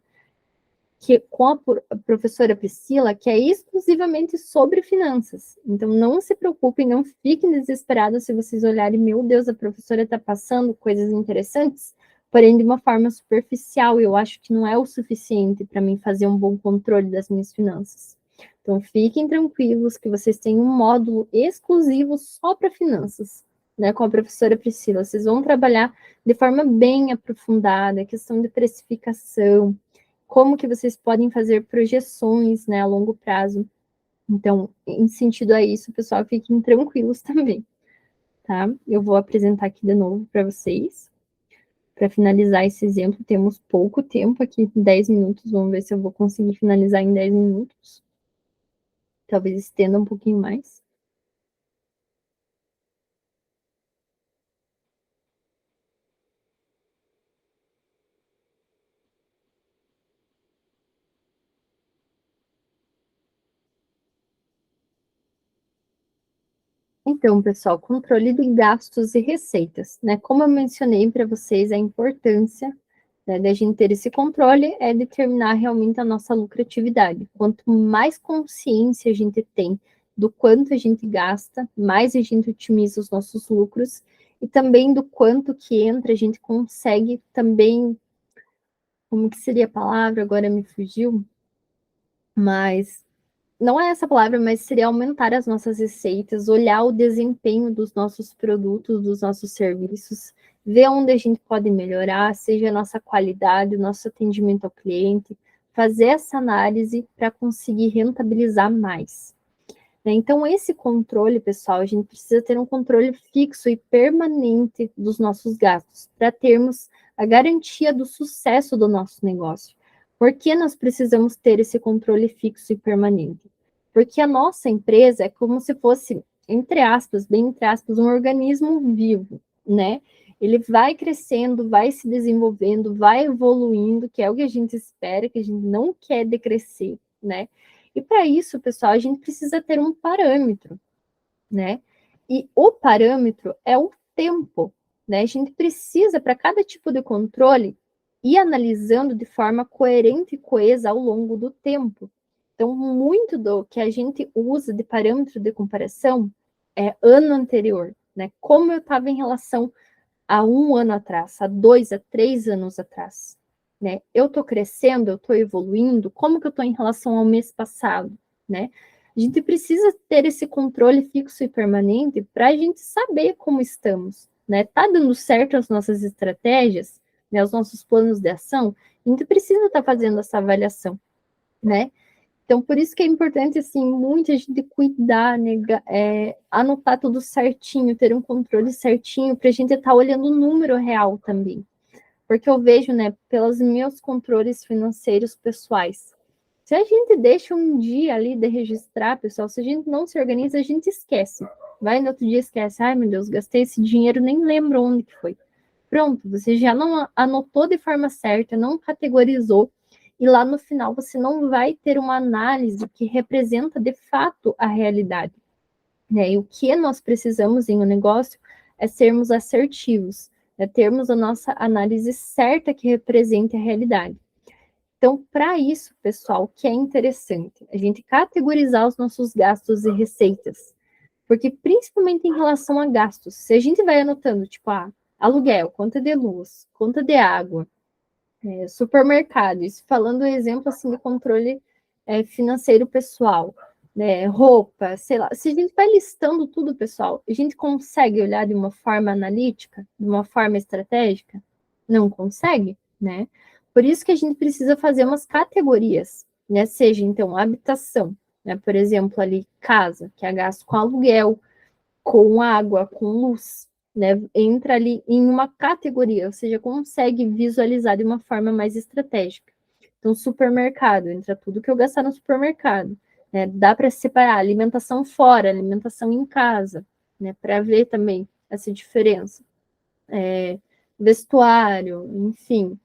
que com a professora Priscila, que é exclusivamente sobre finanças. Então, não se preocupem, não fiquem desesperados se vocês olharem, meu Deus, a professora está passando coisas interessantes, porém de uma forma superficial, e eu acho que não é o suficiente para mim fazer um bom controle das minhas finanças. Então, fiquem tranquilos que vocês têm um módulo exclusivo só para finanças, né, com a professora Priscila. Vocês vão trabalhar de forma bem aprofundada, questão de precificação, como que vocês podem fazer projeções, né, a longo prazo. Então, em sentido a isso, pessoal, fiquem tranquilos também, tá? Eu vou apresentar aqui de novo para vocês. Para finalizar esse exemplo, temos pouco tempo aqui, 10 minutos. Vamos ver se eu vou conseguir finalizar em 10 minutos. Talvez estenda um pouquinho mais. Então, pessoal, controle de gastos e receitas, né? Como eu mencionei para vocês, a importância, né, da gente ter esse controle é determinar realmente a nossa lucratividade. Quanto mais consciência a gente tem do quanto a gente gasta, mais a gente otimiza os nossos lucros e também do quanto que entra, a gente consegue também, como que seria a palavra? Agora me fugiu, mas não é essa palavra, mas seria aumentar as nossas receitas, olhar o desempenho dos nossos produtos, dos nossos serviços, ver onde a gente pode melhorar, seja a nossa qualidade, o nosso atendimento ao cliente, fazer essa análise para conseguir rentabilizar mais. Né? Então, esse controle, pessoal, a gente precisa ter um controle fixo e permanente dos nossos gastos, para termos a garantia do sucesso do nosso negócio. Por que nós precisamos ter esse controle fixo e permanente? Porque a nossa empresa é como se fosse, entre aspas, bem entre aspas, um organismo vivo, né? Ele vai crescendo, vai se desenvolvendo, vai evoluindo, que é o que a gente espera, que a gente não quer decrescer, né? E para isso, pessoal, a gente precisa ter um parâmetro, né? E o parâmetro é o tempo, né? A gente precisa, para cada tipo de controle, ir analisando de forma coerente e coesa ao longo do tempo. Então, muito do que a gente usa de parâmetro de comparação é ano anterior, né? Como eu estava em relação há 1 ano atrás, há 2, há 3 anos atrás, né? Eu estou crescendo, eu estou evoluindo, como que eu estou em relação ao mês passado, né? A gente precisa ter esse controle fixo e permanente para a gente saber como estamos, né? Tá dando certo as nossas estratégias, né? Os nossos planos de ação, a gente precisa estar fazendo essa avaliação, né? Então, por isso que é importante, assim, muito a gente cuidar, né, anotar tudo certinho, ter um controle certinho, para a gente estar olhando o número real também. Porque eu vejo, né, pelos meus controles financeiros pessoais, se a gente deixa um dia ali de registrar, pessoal, se a gente não se organiza, a gente esquece. Vai no outro dia, esquece. Ai, meu Deus, gastei esse dinheiro, nem lembro onde que foi. Pronto, você já não anotou de forma certa, não categorizou, e lá no final você não vai ter uma análise que representa de fato a realidade, né? E o que nós precisamos em um negócio é sermos assertivos, é termos a nossa análise certa que represente a realidade. Então, para isso, pessoal, o que é interessante? A gente categorizar os nossos gastos e receitas. Porque, principalmente em relação a gastos, se a gente vai anotando, tipo, aluguel, conta de luz, conta de água, supermercado, isso falando exemplo assim de controle financeiro pessoal, né, roupa, sei lá. Se a gente vai listando tudo, pessoal, a gente consegue olhar de uma forma analítica, de uma forma estratégica? Não consegue, né? Por isso que a gente precisa fazer umas categorias, né? Seja então habitação, né? Por exemplo, ali casa, que é gasto com aluguel, com água, com luz, né? Entra ali em uma categoria, ou seja, consegue visualizar de uma forma mais estratégica. Então, supermercado, entra tudo que eu gastar no supermercado, né? Dá para separar alimentação fora, alimentação em casa, né? Para ver também essa diferença. Vestuário, enfim,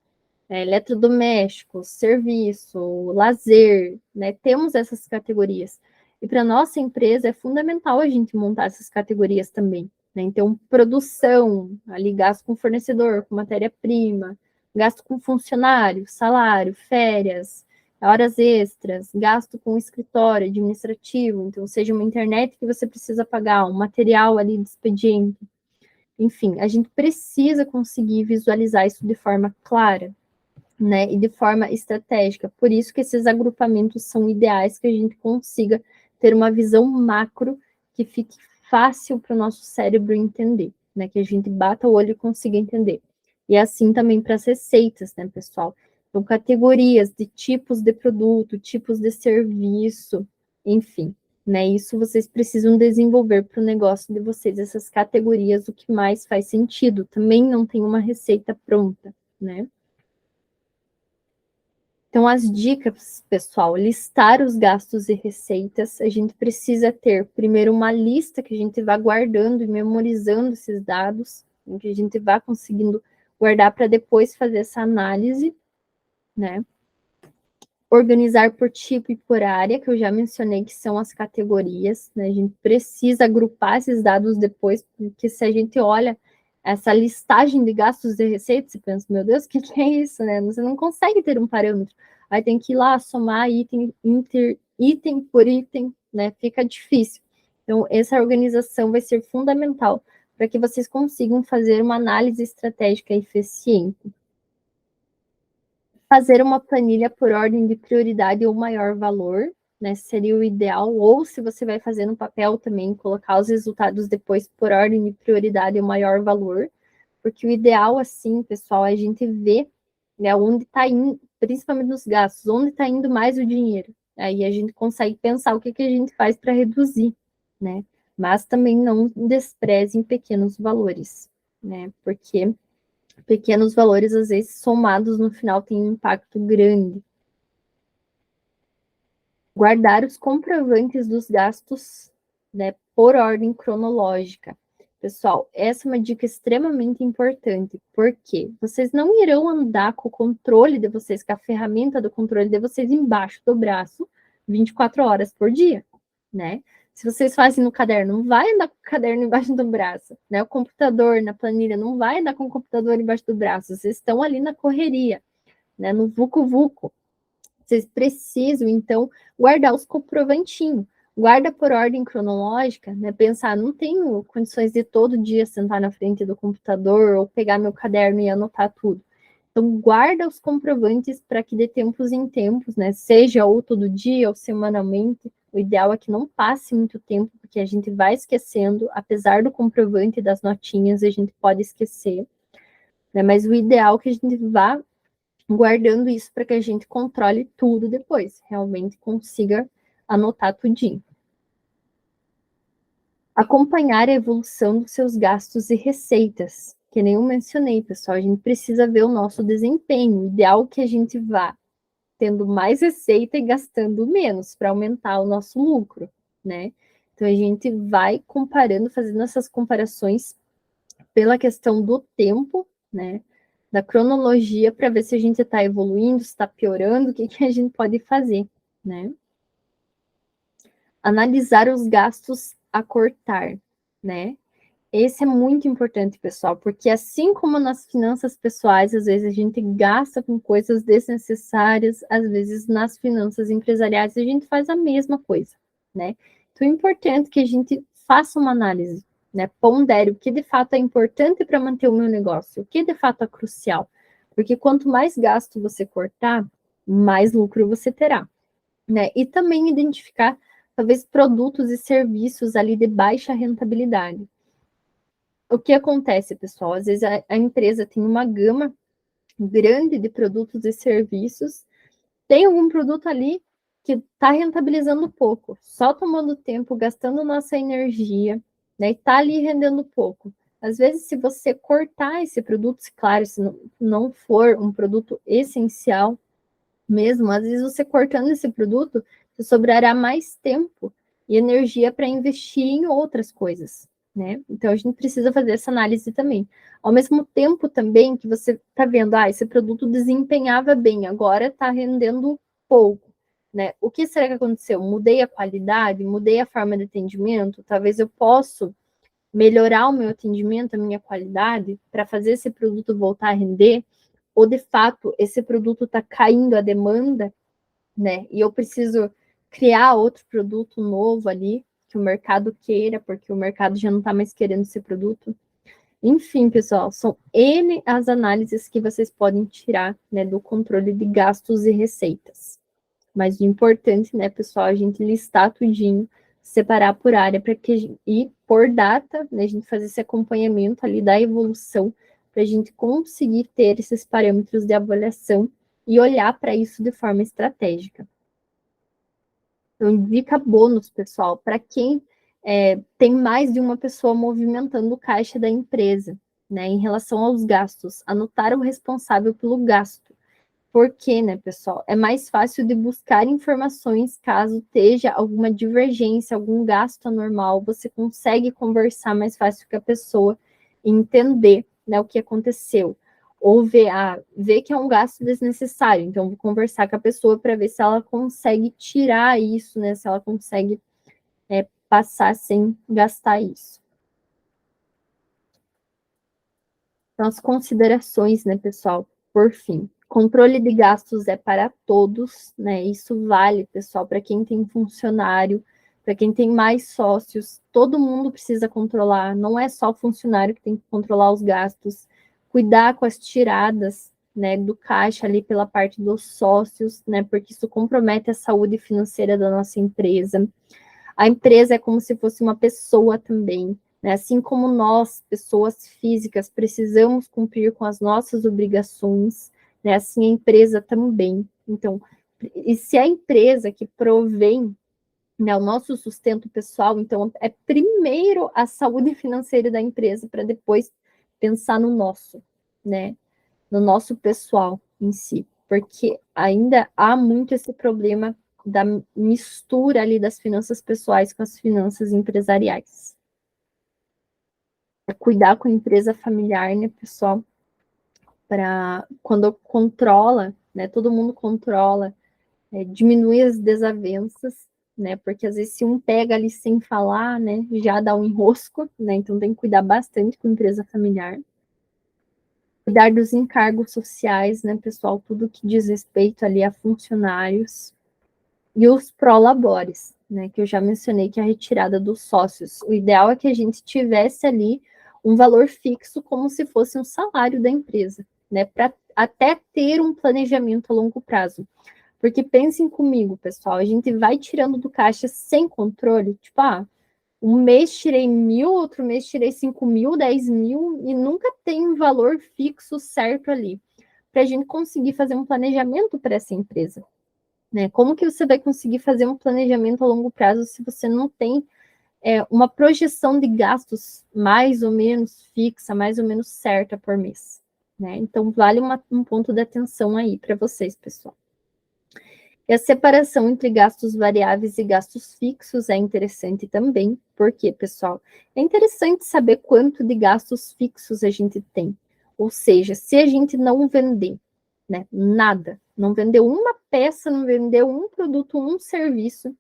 eletrodomésticos, serviço, lazer, né? Temos essas categorias. E para nossa empresa é fundamental a gente montar essas categorias também, né? Então, produção, ali gasto com fornecedor, com matéria-prima, gasto com funcionário, salário, férias, horas extras, gasto com escritório administrativo, então seja uma internet que você precisa pagar, um material ali de expediente. Enfim, a gente precisa conseguir visualizar isso de forma clara, né, e de forma estratégica. Por isso que esses agrupamentos são ideais, que a gente consiga ter uma visão macro que fique fácil para o nosso cérebro entender, né, que a gente bata o olho e consiga entender. E assim também para as receitas, né, pessoal? Então, categorias de tipos de produto, tipos de serviço, enfim, né? Isso vocês precisam desenvolver para o negócio de vocês, essas categorias, o que mais faz sentido. Também não tem uma receita pronta, né? Então, as dicas, pessoal, listar os gastos e receitas. A gente precisa ter, primeiro, uma lista que a gente vá guardando e memorizando esses dados, que a gente vá conseguindo guardar para depois fazer essa análise, né? Organizar por tipo e por área, que eu já mencionei que são as categorias, né? A gente precisa agrupar esses dados depois, porque se a gente olha essa listagem de gastos e receitas, você pensa, meu Deus, o que é isso, né? Você não consegue ter um parâmetro. Aí tem que ir lá somar item por item, né? Fica difícil. Então, essa organização vai ser fundamental para que vocês consigam fazer uma análise estratégica eficiente. Fazer uma planilha por ordem de prioridade ou maior valor, né? Seria o ideal, ou se você vai fazer no papel também, colocar os resultados depois por ordem de prioridade ou maior valor, porque o ideal, assim, pessoal, é a gente ver, né, onde está indo, principalmente nos gastos, onde está indo mais o dinheiro. Aí a gente consegue pensar o que, que a gente faz para reduzir, né? Mas também não desprezem pequenos valores, né? Porque pequenos valores, às vezes, somados no final, têm um impacto grande. Guardar os comprovantes dos gastos, né, por ordem cronológica. Pessoal, essa é uma dica extremamente importante, porque vocês não irão andar com o controle de vocês, com a ferramenta do controle de vocês embaixo do braço 24 horas por dia, né? Se vocês fazem no caderno, não vai andar com o caderno embaixo do braço, né? O computador na planilha não vai andar com o computador embaixo do braço. Vocês estão ali na correria, né? No vucu-vucu. Vocês precisam, então, guardar os comprovantinhos. Guarda por ordem cronológica, né? Pensar, não tenho condições de todo dia sentar na frente do computador ou pegar meu caderno e anotar tudo. Então, guarda os comprovantes para que de tempos em tempos, né? Seja ou todo dia ou semanalmente. O ideal é que não passe muito tempo, porque a gente vai esquecendo, apesar do comprovante e das notinhas, a gente pode esquecer, né? Mas o ideal é que a gente vá guardando isso para que a gente controle tudo depois, realmente consiga anotar tudinho. Acompanhar a evolução dos seus gastos e receitas, que nem eu mencionei, pessoal, a gente precisa ver o nosso desempenho. O ideal é que a gente vá tendo mais receita e gastando menos para aumentar o nosso lucro, né? Então a gente vai comparando, fazendo essas comparações pela questão do tempo, né? Da cronologia, para ver se a gente está evoluindo, se está piorando, o que a gente pode fazer, né? Analisar os gastos a cortar, né? Esse é muito importante, pessoal, porque assim como nas finanças pessoais, às vezes a gente gasta com coisas desnecessárias, às vezes nas finanças empresariais a gente faz a mesma coisa, né? Então é importante que a gente faça uma análise, né? Pondere o que de fato é importante para manter o meu negócio, o que de fato é crucial. Porque quanto mais gasto você cortar, mais lucro você terá, né? E também identificar, talvez, produtos e serviços ali de baixa rentabilidade. O que acontece, pessoal? Às vezes a empresa tem uma gama grande de produtos e serviços, tem algum produto ali que está rentabilizando pouco, só tomando tempo, gastando nossa energia, né? E está ali rendendo pouco. Às vezes, se você cortar esse produto, claro, se não for um produto essencial mesmo, às vezes você cortando esse produto, você sobrará mais tempo e energia para investir em outras coisas, né? Então a gente precisa fazer essa análise também. Ao mesmo tempo também que você está vendo, esse produto desempenhava bem, agora está rendendo pouco, né? O que será que aconteceu? Mudei a qualidade, mudei a forma de atendimento, talvez eu possa melhorar o meu atendimento, a minha qualidade, para fazer esse produto voltar a render, ou de fato esse produto está caindo a demanda, né? E eu preciso criar outro produto novo ali que o mercado queira, porque o mercado já não está mais querendo esse produto. Enfim, pessoal, são N as análises que vocês podem tirar, né, do controle de gastos e receitas. Mas o importante, né, pessoal, a gente listar tudinho, separar por área para que e por data, né, a gente fazer esse acompanhamento ali da evolução para a gente conseguir ter esses parâmetros de avaliação e olhar para isso de forma estratégica. Então, dica bônus, pessoal, para quem tem mais de uma pessoa movimentando o caixa da empresa, né, em relação aos gastos, anotar o responsável pelo gasto. Por quê, né, pessoal? É mais fácil de buscar informações caso esteja alguma divergência, algum gasto anormal, você consegue conversar mais fácil com a pessoa e entender, né, o que aconteceu. Ou ver que é um gasto desnecessário. Então, vou conversar com a pessoa para ver se ela consegue tirar isso, né? Se ela consegue passar sem gastar isso. Então, as considerações, né, pessoal? Por fim, controle de gastos é para todos, né? Isso vale, pessoal, para quem tem funcionário, para quem tem mais sócios, todo mundo precisa controlar, não é só o funcionário que tem que controlar os gastos, cuidar com as tiradas, né, do caixa ali pela parte dos sócios, né? Porque isso compromete a saúde financeira da nossa empresa. A empresa é como se fosse uma pessoa também, né? Assim como nós, pessoas físicas, precisamos cumprir com as nossas obrigações, né? Assim a empresa também. Então, e se a empresa que provém, né, o nosso sustento pessoal, então é primeiro a saúde financeira da empresa para depois pensar no nosso, né? No nosso pessoal em si, porque ainda há muito esse problema da mistura ali das finanças pessoais com as finanças empresariais. Cuidar com a empresa familiar, né, pessoal? Para quando controla, né? Todo mundo controla, diminui as desavenças, né? Porque às vezes se um pega ali sem falar, né, já dá um enrosco, né? Então tem que cuidar bastante com a empresa familiar. Cuidar dos encargos sociais, né, pessoal? Tudo que diz respeito ali a funcionários. E os prolabores, né, que eu já mencionei, que é a retirada dos sócios. O ideal é que a gente tivesse ali um valor fixo como se fosse um salário da empresa, né, para até ter um planejamento a longo prazo. Porque pensem comigo, pessoal, a gente vai tirando do caixa sem controle, tipo, um mês tirei 1.000, outro mês tirei 5.000, 10.000, e nunca tem um valor fixo certo ali, para a gente conseguir fazer um planejamento para essa empresa. Né? Como que você vai conseguir fazer um planejamento a longo prazo se você não tem uma projeção de gastos mais ou menos fixa, mais ou menos certa por mês? Né? Então, vale um ponto de atenção aí para vocês, pessoal. E a separação entre gastos variáveis e gastos fixos é interessante também, porque, pessoal, é interessante saber quanto de gastos fixos a gente tem. Ou seja, se a gente não vender, né, nada, não vendeu uma peça, não vendeu um produto, um serviço,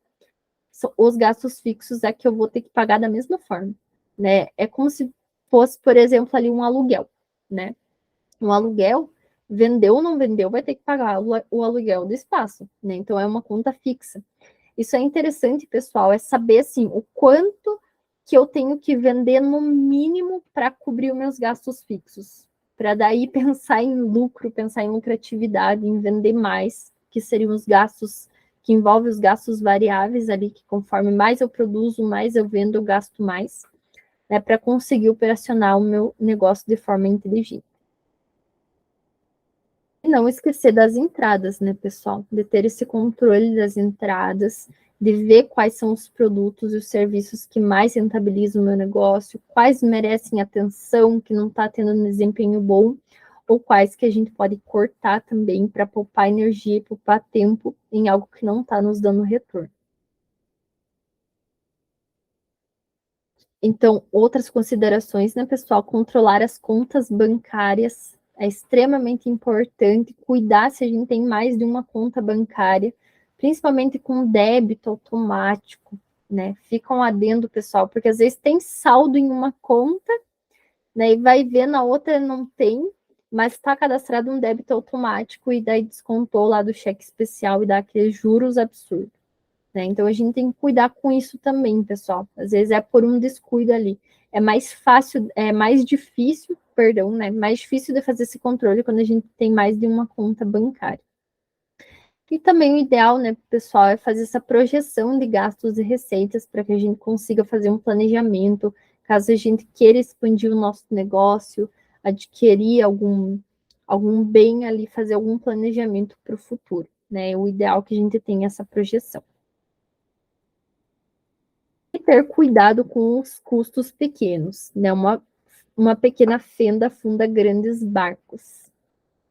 os gastos fixos é que eu vou ter que pagar da mesma forma, né? É como se fosse, por exemplo, ali um aluguel, né? Um aluguel, vendeu ou não vendeu, vai ter que pagar o aluguel do espaço, né? Então é uma conta fixa. Isso é interessante, pessoal, é saber assim o quanto que eu tenho que vender no mínimo para cobrir os meus gastos fixos. Para daí pensar em lucro, pensar em lucratividade, em vender mais, que seriam os gastos que envolvem os gastos variáveis ali, que conforme mais eu produzo, mais eu vendo, eu gasto mais, né, para conseguir operacionar o meu negócio de forma inteligente. E não esquecer das entradas, né, pessoal? De ter esse controle das entradas, de ver quais são os produtos e os serviços que mais rentabilizam o meu negócio, quais merecem atenção, que não está tendo um desempenho bom, ou quais que a gente pode cortar também para poupar energia e poupar tempo em algo que não está nos dando retorno. Então, outras considerações, né, pessoal? Controlar as contas bancárias é extremamente importante. Cuidar se a gente tem mais de uma conta bancária, principalmente com débito automático, né? Fica um adendo, pessoal, porque às vezes tem saldo em uma conta, né? E vai ver na outra não tem, mas está cadastrado um débito automático e daí descontou lá do cheque especial e dá aqueles juros absurdos. Né? Então a gente tem que cuidar com isso também, pessoal. Às vezes é por um descuido ali. É mais fácil, é mais difícil, perdão, né? Mais difícil de fazer esse controle quando a gente tem mais de uma conta bancária. E também o ideal, né, pessoal, é fazer essa projeção de gastos e receitas para que a gente consiga fazer um planejamento, caso a gente queira expandir o nosso negócio, adquirir algum bem ali, fazer algum planejamento para o futuro, né? O ideal é que a gente tenha essa projeção. E ter cuidado com os custos pequenos, né? Uma pequena fenda afunda grandes barcos,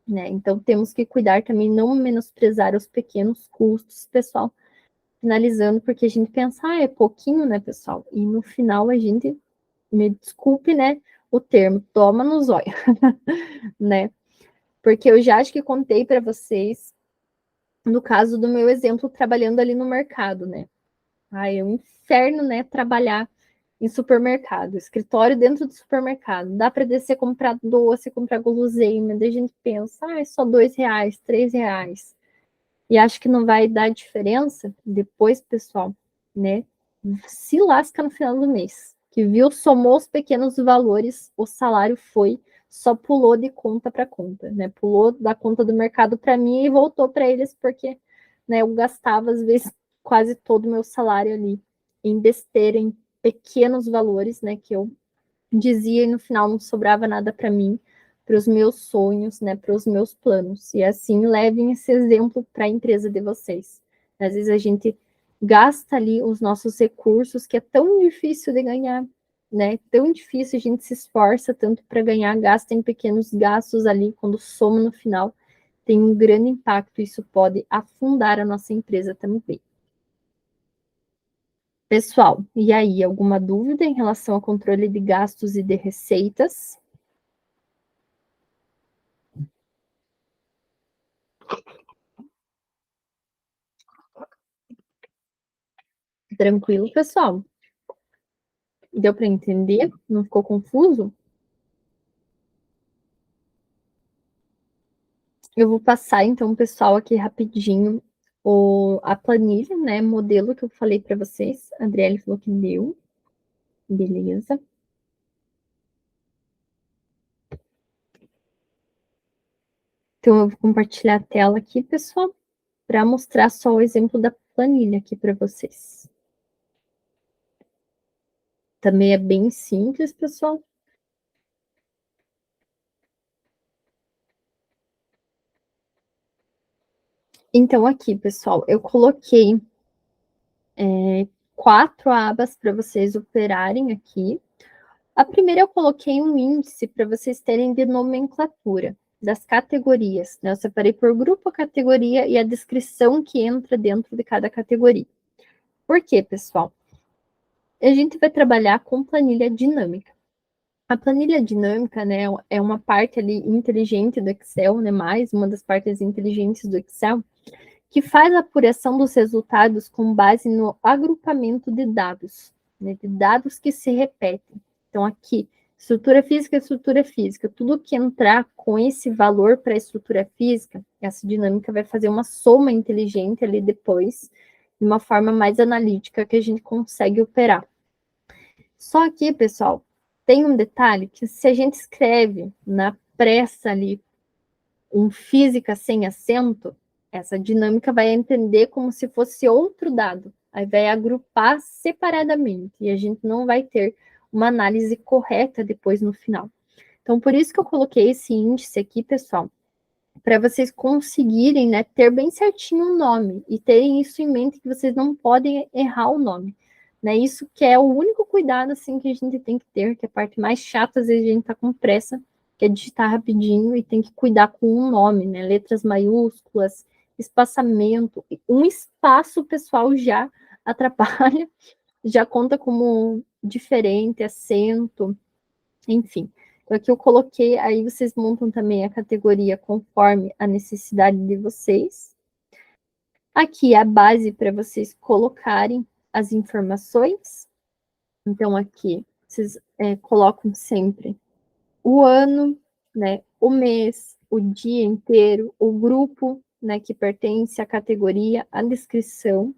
né? Então temos que cuidar também, não menosprezar os pequenos custos, pessoal. Finalizando, porque a gente pensa, é pouquinho, né, pessoal? E no final a gente, me desculpe, né, o termo, toma no zóio, né? Porque eu já acho que contei para vocês, no caso do meu exemplo, trabalhando ali no mercado, né? É um inferno, né, trabalhar em supermercado, escritório dentro do supermercado. Dá para descer comprar doce, comprar guloseima, daí a gente pensa, é só R$ 2, R$ 3. E acho que não vai dar diferença depois, pessoal, né? Se lasca no final do mês. Que viu, somou os pequenos valores, o salário foi, só pulou de conta para conta, né? Pulou da conta do mercado para mim e voltou para eles, porque né, eu gastava, às vezes, quase todo o meu salário ali em besteira, em pequenos valores, né? Que eu dizia e no final não sobrava nada para mim, para os meus sonhos, né, para os meus planos. E assim, levem esse exemplo para a empresa de vocês. Às vezes a gente gasta ali os nossos recursos, que é tão difícil de ganhar, né? Tão difícil, a gente se esforça tanto para ganhar, gasta em pequenos gastos ali, quando soma no final, tem um grande impacto, isso pode afundar a nossa empresa também. Pessoal, e aí, alguma dúvida em relação ao controle de gastos e de receitas? Tranquilo, pessoal? Deu para entender? Não ficou confuso? Eu vou passar, então, pessoal, aqui rapidinho a planilha, né, modelo que eu falei para vocês. A Adriele falou que deu. Beleza. Então, eu vou compartilhar a tela aqui, pessoal, para mostrar só o exemplo da planilha aqui para vocês. Também é bem simples, pessoal. Então, aqui, pessoal, eu coloquei 4 abas para vocês operarem aqui. A primeira eu coloquei um índice para vocês terem de nomenclatura das categorias, né? Eu separei por grupo, a categoria e a descrição que entra dentro de cada categoria. Por quê, pessoal? A gente vai trabalhar com planilha dinâmica. A planilha dinâmica, né, é uma parte ali inteligente do Excel, né, mais uma das partes inteligentes do Excel, que faz a apuração dos resultados com base no agrupamento de dados, né, de dados que se repetem. Então, aqui, estrutura física, tudo que entrar com esse valor para a estrutura física, essa dinâmica vai fazer uma soma inteligente ali depois, de uma forma mais analítica que a gente consegue operar. Só aqui, pessoal, tem um detalhe que se a gente escreve na pressa ali um física sem acento, essa dinâmica vai entender como se fosse outro dado. Aí vai agrupar separadamente e a gente não vai ter uma análise correta depois no final. Então, por isso que eu coloquei esse índice aqui, pessoal, para vocês conseguirem, né, ter bem certinho o nome e terem isso em mente que vocês não podem errar o nome. Né, isso que é o único cuidado assim que a gente tem que ter, que é a parte mais chata, às vezes a gente tá com pressa, que é digitar rapidinho e tem que cuidar com um nome, né? Letras maiúsculas, espaçamento, um espaço pessoal já atrapalha, já conta como diferente, acento, enfim. Então, aqui eu coloquei, aí vocês montam também a categoria conforme a necessidade de vocês. Aqui é a base para vocês colocarem as informações. Então, aqui vocês colocam sempre o ano, né, o mês, o dia inteiro, o grupo, né, que pertence à categoria, a descrição,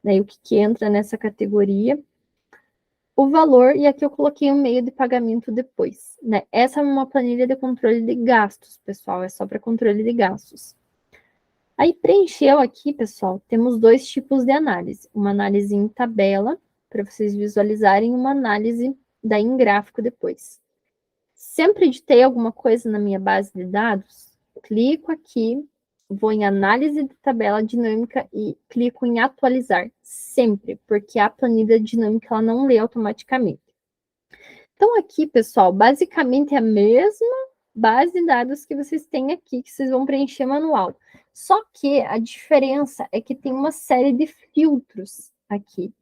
né, e o que entra nessa categoria, o valor, e aqui eu coloquei o meio de pagamento depois, né. Essa é uma planilha de controle de gastos, pessoal, é só para controle de gastos. Aí preencheu aqui, pessoal, temos 2 tipos de análise, uma análise em tabela, para vocês visualizarem, uma análise daí em gráfico depois. Sempre editei alguma coisa na minha base de dados, clico aqui, vou em análise de tabela dinâmica e clico em atualizar, sempre, porque a planilha dinâmica ela não lê automaticamente. Então aqui, pessoal, basicamente é a mesma base de dados que vocês têm aqui, que vocês vão preencher manual. Só que a diferença é que tem uma série de filtros aqui,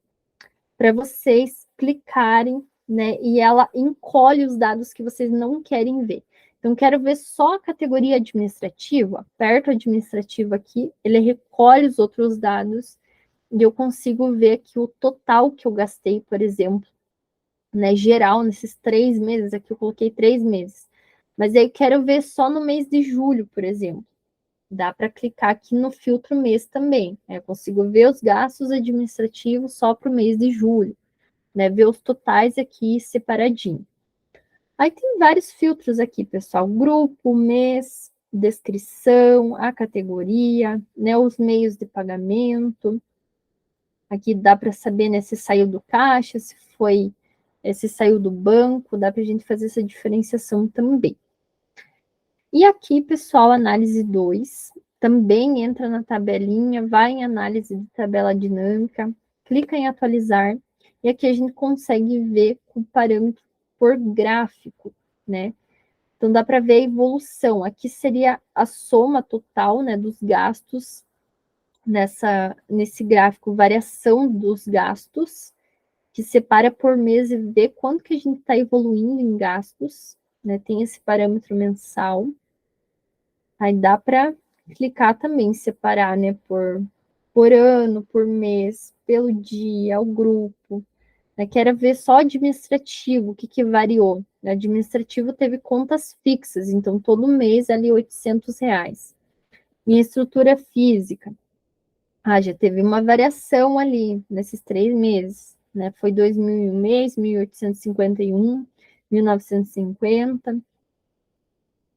para vocês clicarem, né? E ela encolhe os dados que vocês não querem ver. Então, quero ver só a categoria administrativa, aperto administrativo aqui, ele recolhe os outros dados e eu consigo ver aqui o total que eu gastei, por exemplo, né, geral, nesses 3 meses, aqui eu coloquei 3 meses. Mas aí eu quero ver só no mês de julho, por exemplo. Dá para clicar aqui no filtro mês também. Eu consigo ver os gastos administrativos só para o mês de julho, né? Ver os totais aqui separadinho. Aí tem vários filtros aqui, pessoal. Grupo, mês, descrição, a categoria, né? Os meios de pagamento. Aqui dá para saber, né, se saiu do caixa, se saiu do banco, dá para a gente fazer essa diferenciação também. E aqui, pessoal, análise 2, também entra na tabelinha, vai em análise de tabela dinâmica, clica em atualizar, e aqui a gente consegue ver o parâmetro por gráfico, né? Então, dá para ver a evolução. Aqui seria a soma total, né, dos gastos nesse gráfico, variação dos gastos, que separa por mês e vê quanto que a gente está evoluindo em gastos, né? Tem esse parâmetro mensal. Aí dá para clicar também, separar, né, por ano, por mês, pelo dia, o grupo. Né? Quero ver só administrativo, o que variou. O administrativo teve contas fixas, então todo mês ali R$ 800. Minha estrutura física. Já teve uma variação ali nesses 3 meses, né? Foi 2001 mês, 1851, 1950.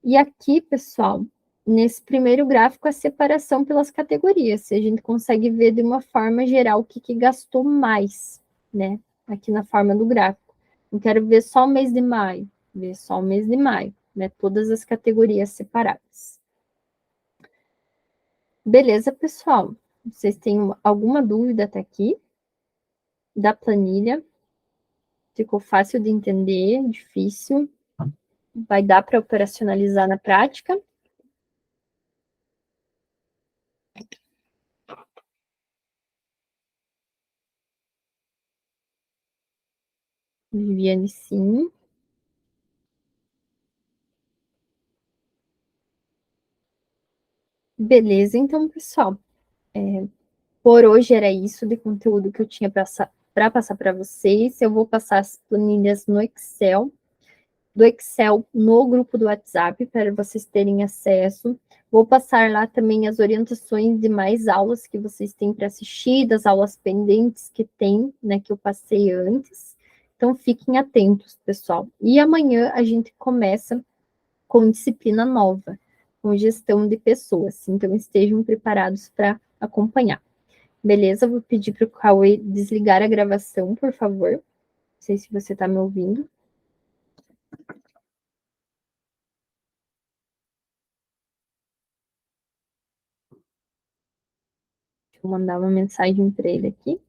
E aqui, pessoal, nesse primeiro gráfico, a separação pelas categorias. Se a gente consegue ver de uma forma geral o que gastou mais, né? Aqui na forma do gráfico. Não quero ver só o mês de maio, ver só o mês de maio, né? Todas as categorias separadas. Beleza, pessoal? Vocês têm alguma dúvida até aqui? Da planilha? Ficou fácil de entender? Difícil? Vai dar para operacionalizar na prática? Viviane, sim. Beleza, então, pessoal, por hoje era isso de conteúdo que eu tinha para passar para vocês. Eu vou passar as planilhas no Excel, do Excel no grupo do WhatsApp, para vocês terem acesso. Vou passar lá também as orientações de mais aulas que vocês têm para assistir, das aulas pendentes que tem, né, que eu passei antes. Então, fiquem atentos, pessoal. E amanhã a gente começa com disciplina nova, com gestão de pessoas. Então, estejam preparados para acompanhar. Beleza? Vou pedir para o Cauê desligar a gravação, por favor. Não sei se você está me ouvindo. Deixa eu mandar uma mensagem para ele aqui.